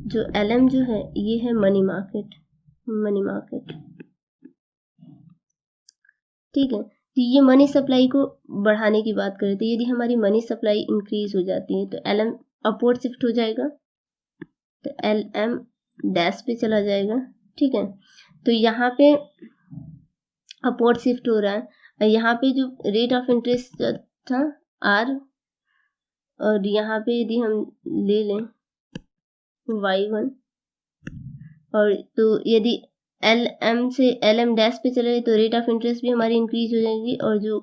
जो LM जो है ये है मनी मार्केट। ठीक है, तो ये मनी सप्लाई को बढ़ाने की बात करें तो यदि हमारी मनी सप्लाई इंक्रीज हो जाती है तो LM अपवर्ड शिफ्ट हो जाएगा, तो LM डैश पे चला जाएगा। ठीक है, तो यहाँ पे अपवर्ड शिफ्ट हो रहा है। यहाँ पे जो रेट ऑफ इंटरेस्ट था R, और यहाँ पे यदि हम ले लें Y1, और तो यदि LM से LM डैश पे चले गए तो रेट ऑफ इंटरेस्ट भी हमारी इंक्रीज हो जाएगी, और जो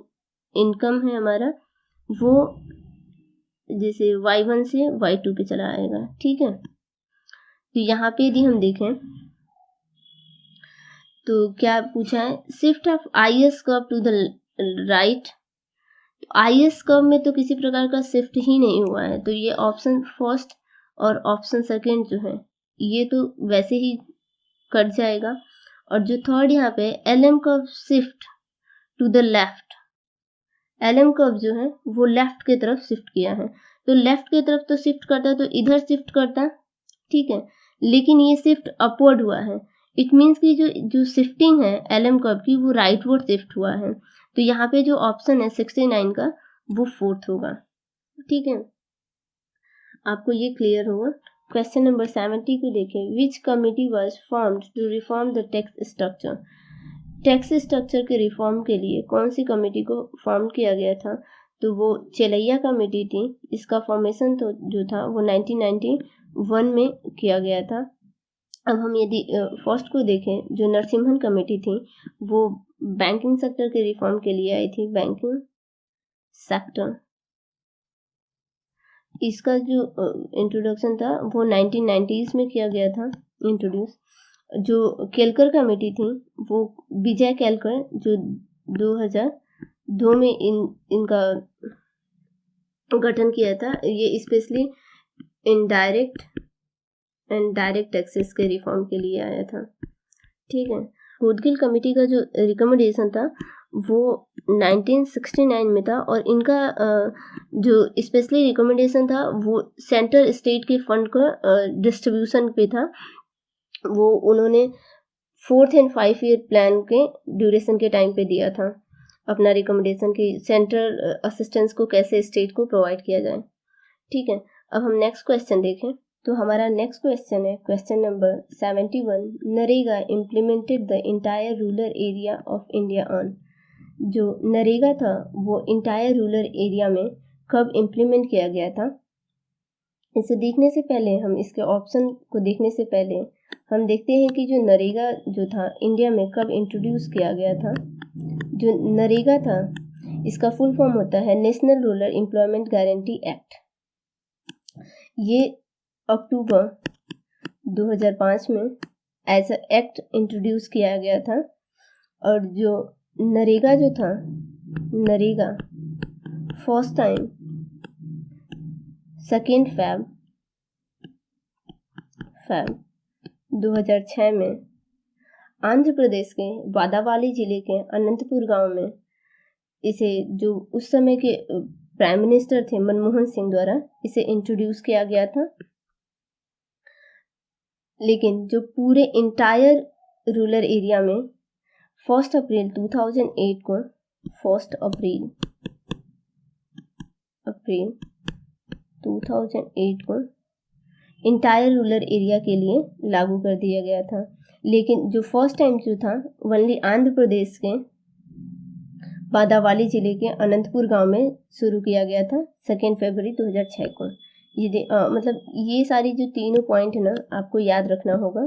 इनकम है हमारा वो जैसे Y1 से Y2 पे चला आएगा। ठीक है, तो यहाँ पे यदि हम देखें तो क्या पूछा है, shift of IS curve to the right. IS curve में तो किसी प्रकार का शिफ्ट ही नहीं हुआ है, तो ये ऑप्शन फर्स्ट और ऑप्शन सेकेंड जो है ये तो वैसे ही कट जाएगा। और जो थर्ड यहाँ पे LM curve shift to the left, LM curve जो है वो लेफ्ट की तरफ शिफ्ट किया है, तो लेफ्ट की तरफ तो शिफ्ट करता तो इधर शिफ्ट करता। ठीक है, लेकिन ये शिफ्ट अपवर्ड हुआ है, इट मीन्स कि जो शिफ्टिंग है LM कर्व की वो राइटवर्ड शिफ्ट हुआ है, तो यहाँ पे जो ऑप्शन है 69 का वो फोर्थ होगा। ठीक है, आपको ये क्लियर होगा। क्वेश्चन नंबर 70 को देखें, which committee was formed to reform the tax structure. Tax structure के रिफॉर्म के लिए कौन सी कमेटी को फॉर्म किया गया था, तो वो चेलैया कमेटी थी। इसका फॉर्मेशन तो जो था वो 1991 में किया गया था। अब हम यदि फर्स्ट को देखें, जो नरसिम्हन कमेटी थी वो बैंकिंग सेक्टर के रिफॉर्म के लिए आई थी, बैंकिंग सेक्टर। इसका जो इंट्रोडक्शन था वो 1990s में किया गया था इंट्रोड्यूस। जो केलकर कमेटी थी वो विजय केलकर जो 2002 में इनका गठन किया था। ये specially indirect and direct taxes के रिफॉर्म के लिए आया था। ठीक है, गुडगिल कमेटी का जो रिकमेंडेशन था वो 1969 में था, और इनका जो स्पेशली रिकमेंडेशन था वो सेंट्रल स्टेट के फंड का डिस्ट्रीब्यूशन पे था। वो उन्होंने 4th एंड 5 ईयर प्लान के ड्यूरेशन के टाइम पे दिया था अपना रिकमेंडेशन कि सेंट्रल असिस्टेंस को कैसे स्टेट को प्रोवाइड किया जाए। ठीक है, अब हम नेक्स्ट क्वेश्चन देखें, तो हमारा नेक्स्ट क्वेश्चन है question number 71, NREGA implemented the entire rural area of India on. जो नरेगा था वो इंटायर रूरल एरिया में कब इम्प्लीमेंट किया गया था। इसे देखने से पहले, हम इसके ऑप्शन को देखने से पहले हम देखते हैं कि जो नरेगा जो था इंडिया में कब इंट्रोड्यूस किया गया था। जो नरेगा था इसका फुल फॉर्म होता है national rural employment guarantee act. ये अक्टूबर 2005 में एज अ एक्ट इंट्रोड्यूस किया गया था। और जो नरेगा जो था, नरेगा फर्स्ट टाइम 2 Feb 2006 में आंध्र प्रदेश के वादावाली जिले के अनंतपुर गांव में इसे, जो उस समय के प्राइम मिनिस्टर थे मनमोहन सिंह द्वारा इसे इंट्रोड्यूस किया गया था। लेकिन जो पूरे इंटायर रूरल एरिया में 1 अप्रैल 2008 को 1 अप्रैल 2008 को इंटायर रूरल एरिया के लिए लागू कर दिया गया था। लेकिन जो फर्स्ट टाइम जो था ओनली आंध्र प्रदेश के वादावाली जिले के अनंतपुर गांव में शुरू किया गया था 2 फरवरी 2006 को। ये मतलब ये सारी जो तीनों पॉइंट है ना, आपको याद रखना होगा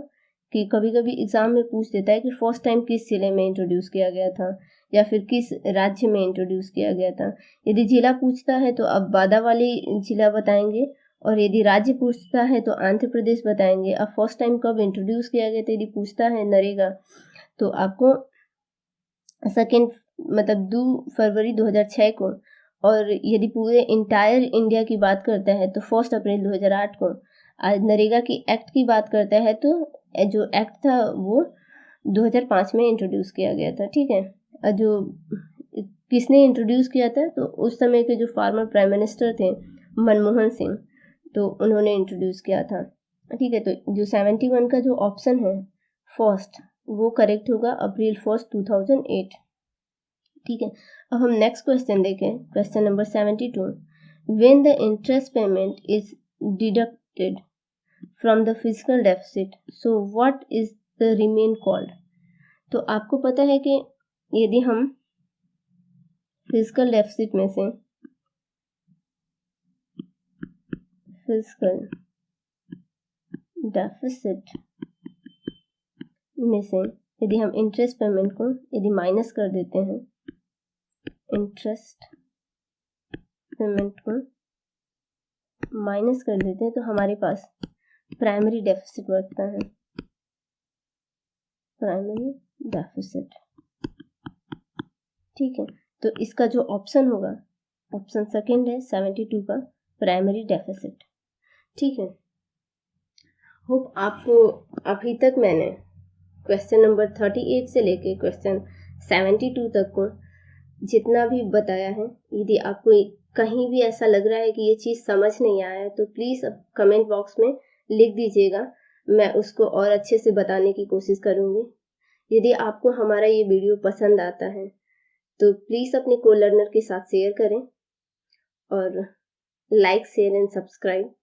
कि कभी कभी एग्जाम में पूछ देता है कि फर्स्ट टाइम किस जिले में इंट्रोड्यूस किया गया था या फिर किस राज्य में इंट्रोड्यूस किया गया था। यदि जिला पूछता है तो अब वादावाली जिला बताएंगे, और यदि राज्य पूछता है तो आंध्र प्रदेश बताएंगे। अब फर्स्ट टाइम कब इंट्रोड्यूस किया गया, तो यदि पूछता है नरेगा तो आपको सेकेंड मतलब 2 फरवरी 2006 को, और यदि पूरे इंटायर इंडिया की बात करता है तो 1 अप्रैल 2008 को। आज नरेगा की एक्ट की बात करता है तो जो एक्ट था वो 2005 में इंट्रोड्यूस किया गया था, ठीक है। जो किसने इंट्रोड्यूस किया था, तो उस समय के जो फॉर्मर प्राइम मिनिस्टर थे मनमोहन सिंह, तो उन्होंने इंट्रोड्यूस किया था, ठीक है। तो जो 71 का जो ऑप्शन है फर्स्ट, वो करेक्ट होगा, अप्रैल 1, 2008, ठीक है। अब हम नेक्स्ट क्वेश्चन देखें, question number 72। When the interest payment is deducted from the physical deficit, so what is the remain called. तो आपको पता है कि यदि हम फिजिकल डेफिसिट में से यदि हम इंटरेस्ट पेमेंट को यदि माइनस कर देते हैं, इंटरेस्ट पेमेंट को माइनस कर देते हैं, तो हमारे पास प्राइमरी डेफिसिट बचता है, प्राइमरी डेफिसिट, ठीक है। तो इसका जो ऑप्शन होगा, ऑप्शन सेकंड है 72 का प्राइमरी डेफिसिट, ठीक है। होप आपको अभी तक मैंने क्वेश्चन नंबर 38 से लेके क्वेश्चन 72 तक को जितना भी बताया है, यदि आपको कहीं भी ऐसा लग रहा है कि ये चीज़ समझ नहीं आया है तो प्लीज़ अब कमेंट बॉक्स में लिख दीजिएगा, मैं उसको और अच्छे से बताने की कोशिश करूँगी। यदि आपको हमारा ये वीडियो पसंद आता है तो प्लीज़ अपने को लर्नर के साथ शेयर करें और लाइक शेयर एंड सब्सक्राइब